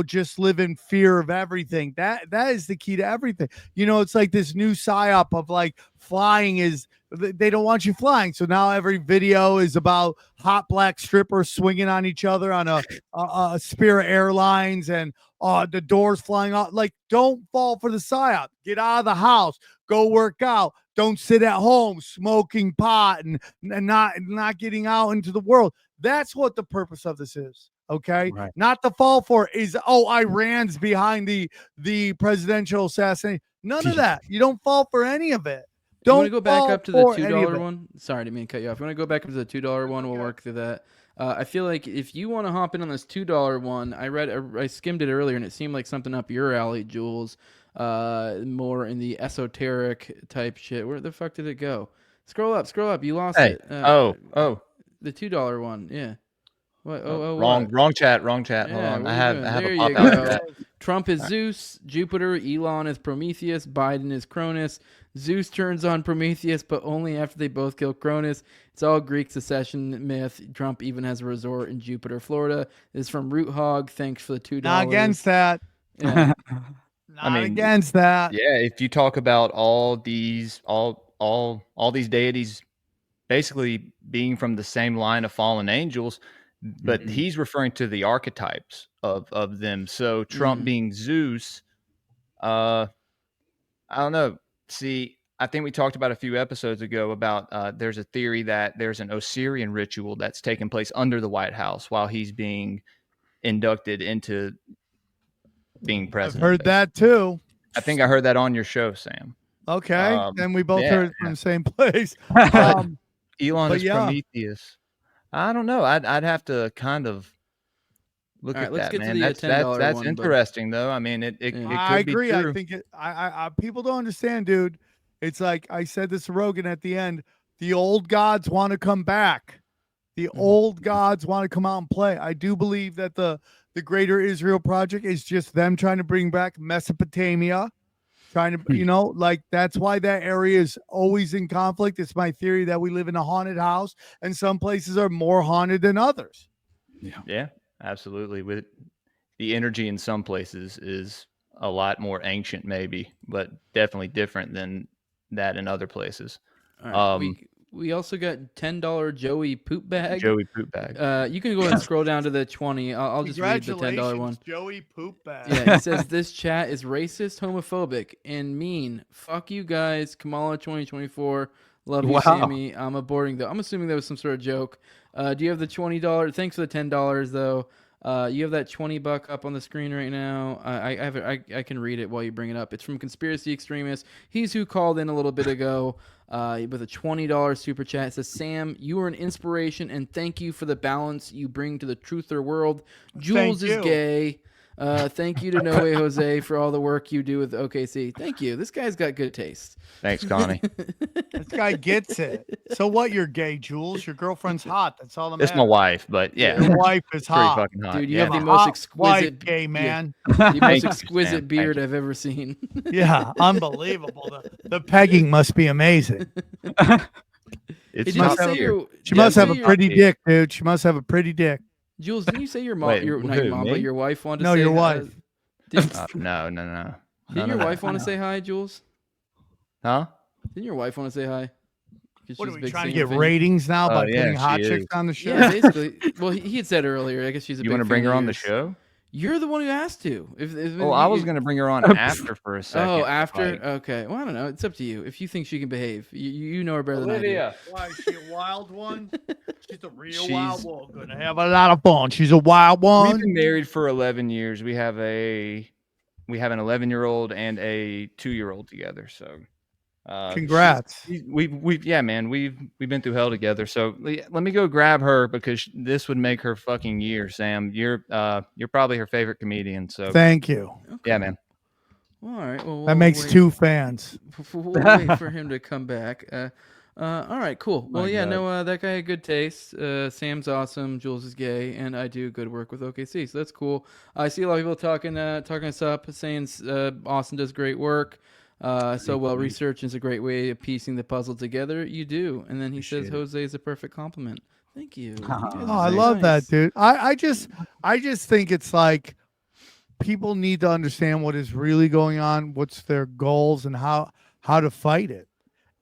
just live in fear of everything. That is the key to everything. It's like this new psyop of like flying is, they don't want you flying. So now every video is about hot black strippers swinging on each other on a Spirit Airlines and the doors flying off. Like, don't fall for the psyop. Get out of the house. Go work out. Don't sit at home smoking pot and not getting out into the world. That's what the purpose of this is. Okay. Right. Not to fall for is, Iran's behind the presidential assassination. None of that. You don't fall for any of it. You want to go back up to the $2 one? Sorry, I didn't mean to cut you off. You want to go back up to the $2 one? We'll work through that. I feel like if you want to hop in on this $2 one, I skimmed it earlier and it seemed like something up your alley, Jules. More in the esoteric type shit. Where the fuck did it go? Scroll up. You lost it. The $2 one. Yeah. What? Wrong chat. Hold on. I have a pop out. Trump is Zeus, Jupiter, Elon is Prometheus, Biden is Cronus. Zeus turns on Prometheus, but only after they both kill Cronus. It's all Greek secession myth. Trump even has a resort in Jupiter, Florida. This is from Root Hog. Thanks for the $2. Not against that. Yeah. Against that. Yeah, if you talk about all these deities basically being from the same line of fallen angels, but he's referring to the archetypes of them. So Trump being Zeus, I don't know. See, I think we talked about a few episodes ago about there's a theory that there's an Osirian ritual that's taking place under the White House while he's being inducted into being president. I've heard that too. I think I heard that on your show, Sam. Okay, and we both heard it from the same place. Elon is Prometheus. I don't know. I'd have to kind of look at that, man. That's interesting, though. I mean, it could I agree. Be true. I think I people don't understand, dude. It's like I said this to Rogan at the end. The old gods want to come back. The old gods want to come out and play. I do believe that the Greater Israel Project is just them trying to bring back Mesopotamia trying to, like that's why that area is always in conflict. It's my theory that we live in a haunted house, and some places are more haunted than others. Yeah, absolutely. With the energy in some places is a lot more ancient, maybe, but definitely different than that in other places. All right, we also got $10 Joey Poop Bag. Joey Poop Bag. You can go ahead and scroll down to the 20. I'll just read the $10 one. Joey Poop Bag. Yeah, it says this chat is racist, homophobic, and mean. Fuck you guys. Kamala 2024. Love you, Sammy. I'm aborting though. I'm assuming that was some sort of joke. Do you have the $20? Thanks for the $10 though. You have that $20 up on the screen right now. I can read it while you bring it up. It's from Conspiracy Extremist. He's who called in a little bit ago with a $20 super chat. It says, Sam, you are an inspiration, and thank you for the balance you bring to the truther world. Jules is gay. Thank you to No Way Jose for all the work you do with OKC. Thank you. This guy's got good taste. Thanks, Connie. This guy gets it. So what? You're gay, Jules. Your girlfriend's hot. That's all that matters. It's my wife, but yeah, your wife is hot. Pretty fucking hot. Dude, you have the most exquisite wife, gay man. The most exquisite beard I've ever seen. Yeah, unbelievable. The pegging must be amazing. She must have a pretty dick, dude. She must have a pretty dick. Jules, didn't you say your mom? Not your mom, but your wife wanted to say No, your wife. No. Didn't your wife want to say hi, Jules? Huh? Didn't your wife want to say hi? What are we trying to get ratings now by putting hot chicks on the show? Yeah, basically. Well, he had said earlier. I guess she's a big fan. You want to bring her on the show? You're the one who asked to. I was going to bring her on after for a second. Oh, after? Okay. Well, I don't know. It's up to you. If you think she can behave, you know her better than I do. Why is she a wild one? She's a real wild one. Gonna have a lot of fun. She's a wild one. We've been married for 11 years. We have an 11-year-old and a 2-year-old together. So, congrats. We've been through hell together. So let me go grab her because this would make her fucking year. Sam, you're probably her favorite comedian. So thank you. Okay. Yeah, man. All right. Well, that makes 2 fans. We'll wait for him to come back. All right, cool. Well, that guy had good taste. Sam's awesome. Jules is gay, and I do good work with OKC, so that's cool. I see a lot of people talking us up, saying Austin does great work. So well researched is a great way of piecing the puzzle together. You do, and then he says Jose is a perfect compliment. Thank you. I love that, dude. I just think it's like people need to understand what is really going on, what's their goals, and how to fight it.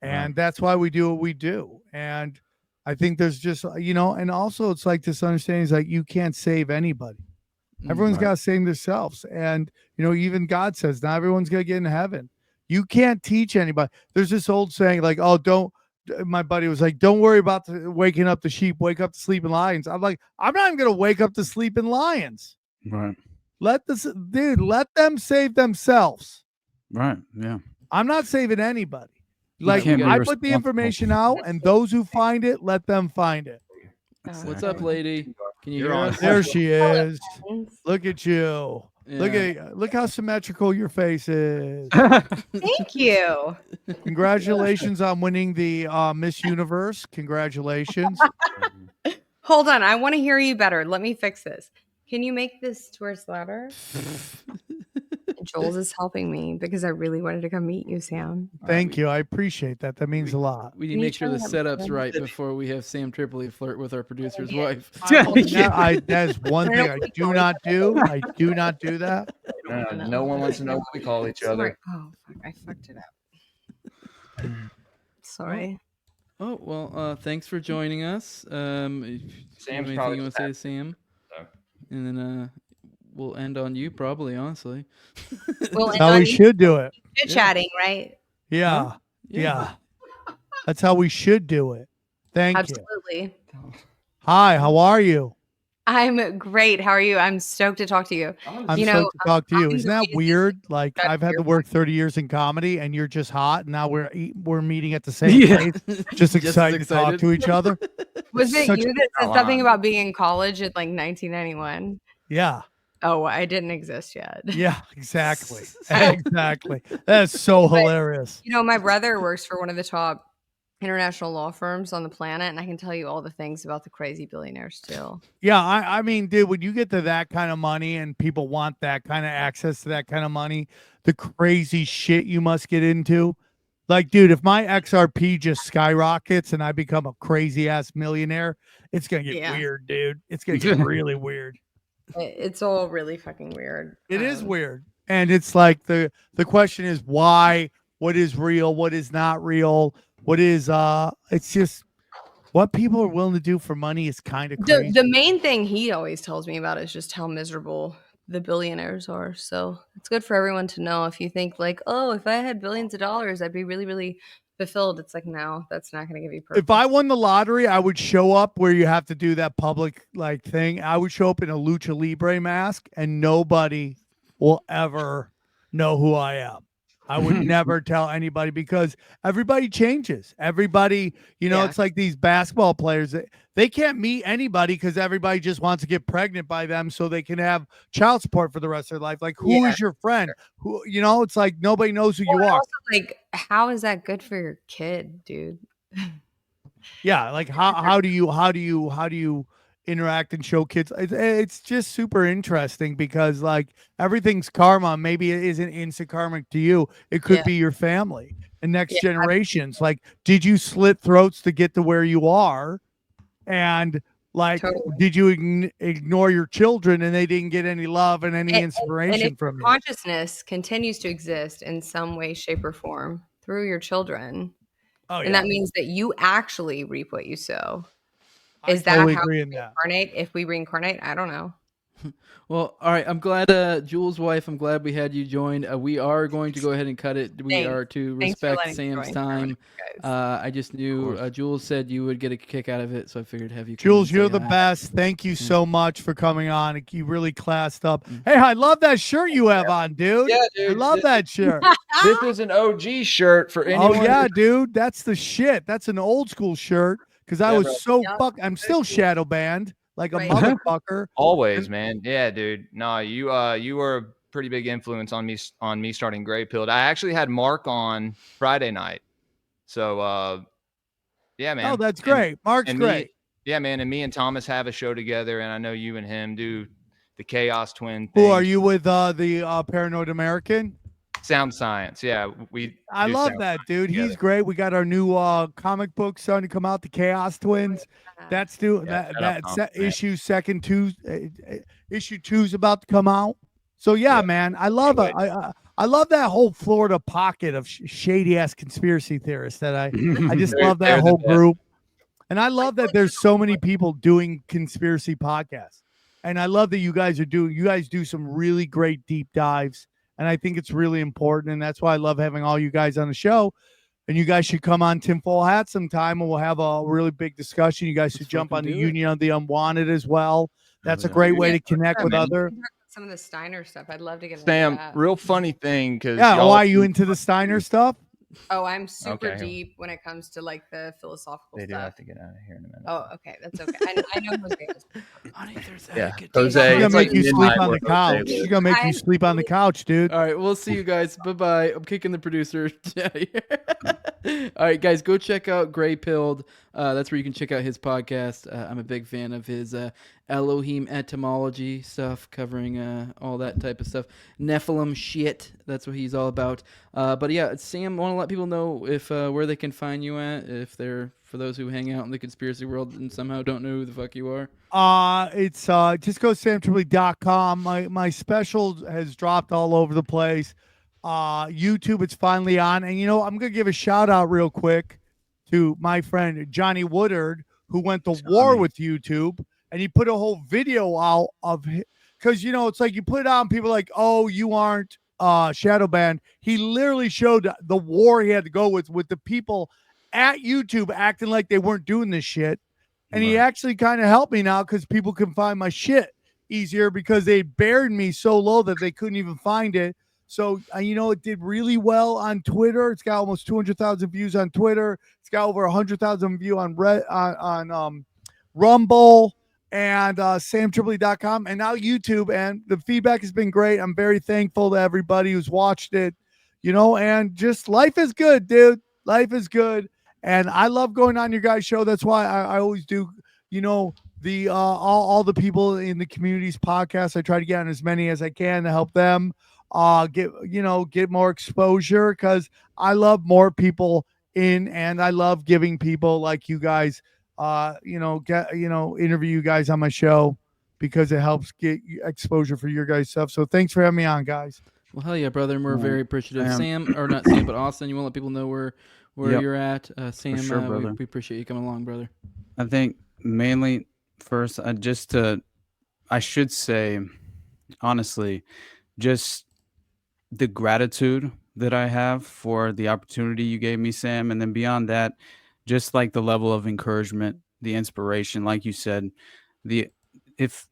And that's why we do what we do. And I think there's just, and also it's like this understanding is like you can't save anybody. Everyone's got to save themselves. And, even God says not everyone's going to get in heaven. You can't teach anybody. There's this old saying like, my buddy was like, don't worry about waking up the sheep, wake up the sleeping lions. I'm like, I'm not even going to wake up the sleeping lions. Right. Let them save themselves. Right. Yeah. I'm not saving anybody. Like I put the information out, and those who find it, let them find it. What's up, lady? Can you hear us? There she is. Look at you. Yeah. Look how symmetrical your face is. Thank you. Congratulations on winning the Miss Universe. Congratulations. Hold on, I want to hear you better. Let me fix this. Can you make this towards louder? Jules is helping me because I really wanted to come meet you, Sam. Thank you. I appreciate that. That means a lot. We need to make sure the setup's right before we have Sam Tripoli flirt with our producer's wife. That is one thing I do not do. I do not do that. No one wants to know what we call each other. Oh, fuck. I fucked it up. Sorry. Oh, well, thanks for joining us. Sam's anything you want to say to Sam? No. And then we'll end on you, probably, honestly. That's how we should do it. Chit-chatting, right? Yeah. Yeah. That's how we should do it. Thank you. Absolutely. Hi, how are you? I'm great. How are you? I'm stoked to talk to you. I'm stoked to talk to you. Isn't that weird? Like I've had to work 30 years in comedy, and you're just hot. And now we're meeting at the same place, just excited to talk to each other. Was it you that said something about being in college at like 1991? Yeah. Oh, I didn't exist yet. Yeah, exactly. Exactly. That's so hilarious. My brother works for one of the top international law firms on the planet, and I can tell you all the things about the crazy billionaires too. Yeah, I mean, dude, when you get to that kind of money and people want that kind of access to that kind of money, the crazy shit you must get into. Like, dude, if my XRP just skyrockets and I become a crazy ass millionaire, it's gonna get weird, dude. It's gonna get really weird. It's all really fucking weird. It is weird. And it's like the question is why, what is real, what is not real, what is it's just what people are willing to do for money is kind of crazy. The main thing he always tells me about is just how miserable the billionaires are. So it's good for everyone to know. If you think like, oh, if I had billions of dollars, I'd be really, really fulfilled. It's like, no, that's not going to give you purpose. If I won the lottery, I would show up where you have to do that public like thing. I would show up in a lucha libre mask and nobody will ever know who I am. I would never tell anybody because everybody changes. Everybody, it's like these basketball players. They can't meet anybody because everybody just wants to get pregnant by them so they can have child support for the rest of their life. Like, who is your friend? Who, it's like nobody knows who you are. Also, like, how is that good for your kid, dude? Yeah, like how do you interact and show kids? It's just super interesting because like everything's karma. Maybe it isn't instant karma to you. It could be your family and next generations. Like, did you slit throats to get to where you are? And like, did you ignore your children and they didn't get any love and any inspiration from you? Consciousness continues to exist in some way, shape, or form through your children. And that means that you actually reap what you sow. Is that how we reincarnate? If we reincarnate, I don't know. Well, all right. I'm glad, Jules' wife, I'm glad we had you join. We are going to go ahead and cut it. We are to respect Sam's time. I just knew Jules said you would get a kick out of it, so I figured have you. Jules, you're the best. Thank you so much for coming on. You really classed up. Hey, I love that shirt you have on, dude. Yeah, dude. I love that shirt. This is an OG shirt for anyone. Oh, yeah, dude. That's the shit. That's an old school shirt. Because I was I'm still shadow banned like a motherfucker. Always, man. Yeah, dude. No, you were a pretty big influence on me starting Greypilled. I actually had Mark on Friday night. So yeah, man. Oh, that's great. Mark's great. Yeah, man. And me and Thomas have a show together, and I know you and him do the Chaos Twin thing. Who are you with the Paranoid American? Sound Science. Yeah, I love that, dude. He's great. We got our new comic book starting to come out, the Chaos Twins. That's issue 2's about to come out. So man, I love it. I love that whole Florida pocket of shady ass conspiracy theorists that I just love that whole group. And I love that there's so many people doing conspiracy podcasts. And I love that you guys do some really great deep dives. And I think it's really important. And that's why I love having all you guys on the show. And you guys should come on Tinfoil Hat sometime and we'll have a really big discussion. You guys should jump on the Union of the Unwanted as well. That's a great way to connect with other. Some of the Steiner stuff. I'd love to get into Sam, that. real funny thing. Why are you into the Steiner stuff? Oh, I'm super deep when it comes to like the philosophical stuff. They do have to get out of here in a minute. Oh, okay. That's okay. I know Jose is. Jose. She's gonna make you sleep on the couch. She's gonna make you sleep on the couch, dude. All right, we'll see you guys. Bye-bye. I'm kicking the producer. All right, guys, go check out Greypilled. That's where you can check out his podcast. I'm a big fan of his Elohim etymology stuff, covering all that type of stuff. Nephilim shit. That's what he's all about. But yeah, Sam, want to let people know if where they can find you at, if they're, for those who hang out in the conspiracy world and somehow don't know who the fuck you are. It's just go to samtripoli.com. My special has dropped all over the place. YouTube, it's finally on. And I'm gonna give a shout out real quick to my friend Johnny Woodard, who went to war with YouTube, and he put a whole video out of because it's like you put it out and people are like, oh, you aren't shadow banned. He literally showed the war he had to go with the people at YouTube acting like they weren't doing this shit. And he actually kind of helped me now because people can find my shit easier because they buried me so low that they couldn't even find it. So, it did really well on Twitter. It's got almost 200,000 views on Twitter. It's got over 100,000 views on Rumble and samtripoli.com and now YouTube. And the feedback has been great. I'm very thankful to everybody who's watched it, and just life is good, dude. Life is good. And I love going on your guys' show. That's why I always do, the all the people in the community's podcast. I try to get on as many as I can to help them get more exposure, because I love more people in, and I love giving people like you guys interview you guys on my show, because it helps get exposure for your guys' stuff. So thanks for having me on, guys. Well, hell yeah, brother. And we're very appreciative. Sam, or not Sam, but Austin, you want to let people know where you're at? Sam, for sure, brother. We appreciate you coming along, brother. I think mainly first, I should say, honestly, just the gratitude that I have for the opportunity you gave me, Sam. And then beyond that, just like the level of encouragement, the inspiration, like you said, if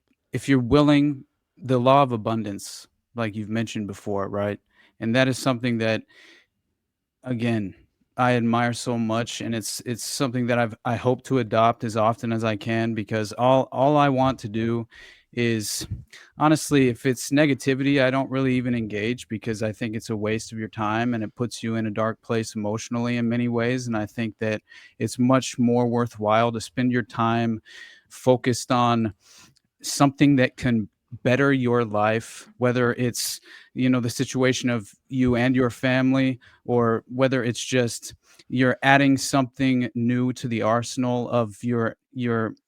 you're willing, the law of abundance, like you've mentioned before, right? And that is something that, again, I admire so much, and it's something that I hope to adopt as often as I can, because all I want to do is, honestly, if it's negativity, I don't really even engage, because I think it's a waste of your time and it puts you in a dark place emotionally in many ways. And I think that it's much more worthwhile to spend your time focused on something that can better your life, whether it's the situation of you and your family, or whether it's just you're adding something new to the arsenal of your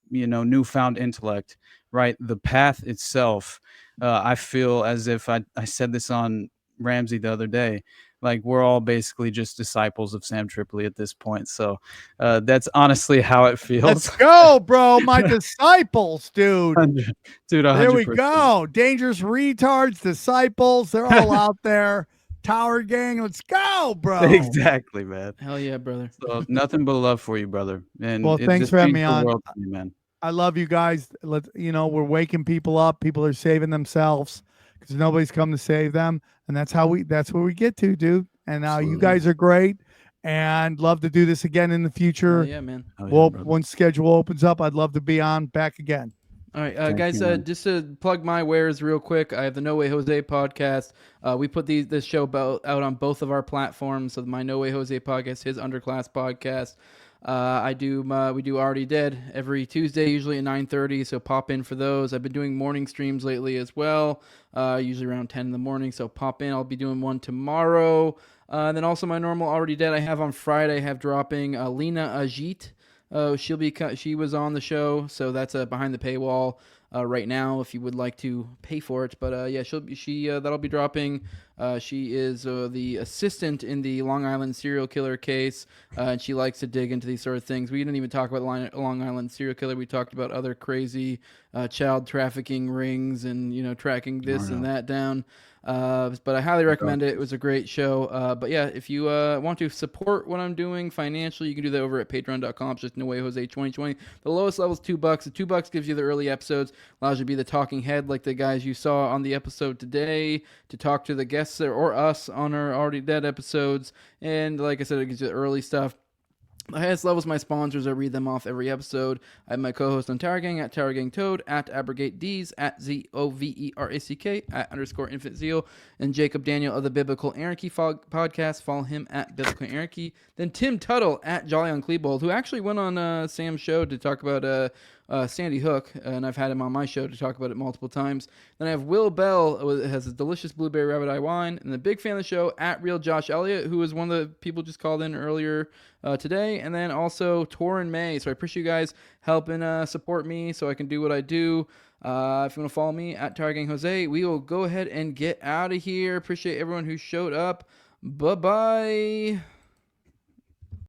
newfound intellect, right? The path itself, I feel as if I said this on Ramsey the other day, like we're all basically just disciples of Sam Tripoli at this point. So that's honestly how it feels. Let's go, bro. My disciples, dude. Dude, 100%. There we go. Dangerous retards, disciples. They're all out there. Tower gang. Let's go, bro. Exactly, man. Hell yeah, brother. So nothing but love for you, brother. And well, thanks for having me on. Man. I love you guys. We're waking people up. People are saving themselves, because nobody's come to save them. And that's where we get to, dude. And you guys are great, and love to do this again in the future. Oh, yeah, man. Once schedule opens up, I'd love to be on back again. All right, guys, just to plug my wares real quick, I have the No Way Jose podcast. We put this show out on both of our platforms. So my No Way Jose podcast, his Underclass podcast. We do Already Dead every Tuesday, usually at 9:30. So pop in for those. I've been doing morning streams lately as well, usually around 10 in the morning. So pop in. I'll be doing one tomorrow. And then also my normal Already Dead I have on Friday. I have dropping Lena Ajit. She was on the show, so that's behind the paywall right now if you would like to pay for it. But that'll be dropping. She is the assistant in the Long Island serial killer case, and she likes to dig into these sort of things. We didn't even talk about Long Island serial killer. We talked about other crazy child trafficking rings and tracking this and that down. But I highly recommend it. It was a great show. But yeah, if you want to support what I'm doing financially, you can do that over at patreon.com. It's just No Way Jose 2020. The lowest level is $2. The $2 gives you the early episodes, allows you to be the talking head like the guys you saw on the episode today, to talk to the guests or us on our Already Dead episodes. And like I said, it gives you the early stuff. The highest levels, my sponsors, I read them off every episode. I have my co-host on Tower Gang at Tower Gang Toad, at AbrogateDees, at ZOVERACK, at _Infinite Zeal, and Jacob Daniel of the Biblical Anarchy podcast. Follow him at Biblical Anarchy. Then Tim Tuttle at Jolly on Klebold, who actually went on Sam's show to talk about Sandy Hook, and I've had him on my show to talk about it multiple times. Then I have Will Bell, who has a delicious blueberry rabbit eye wine, and the big fan of the show at Real Josh Elliott, who was one of the people just called in earlier today, and then also Torrin May. So I appreciate you guys helping support me so I can do what I do. If you want to follow me at Tower Gang Jose, we will go ahead and get out of here. Appreciate everyone who showed up. Bye-bye.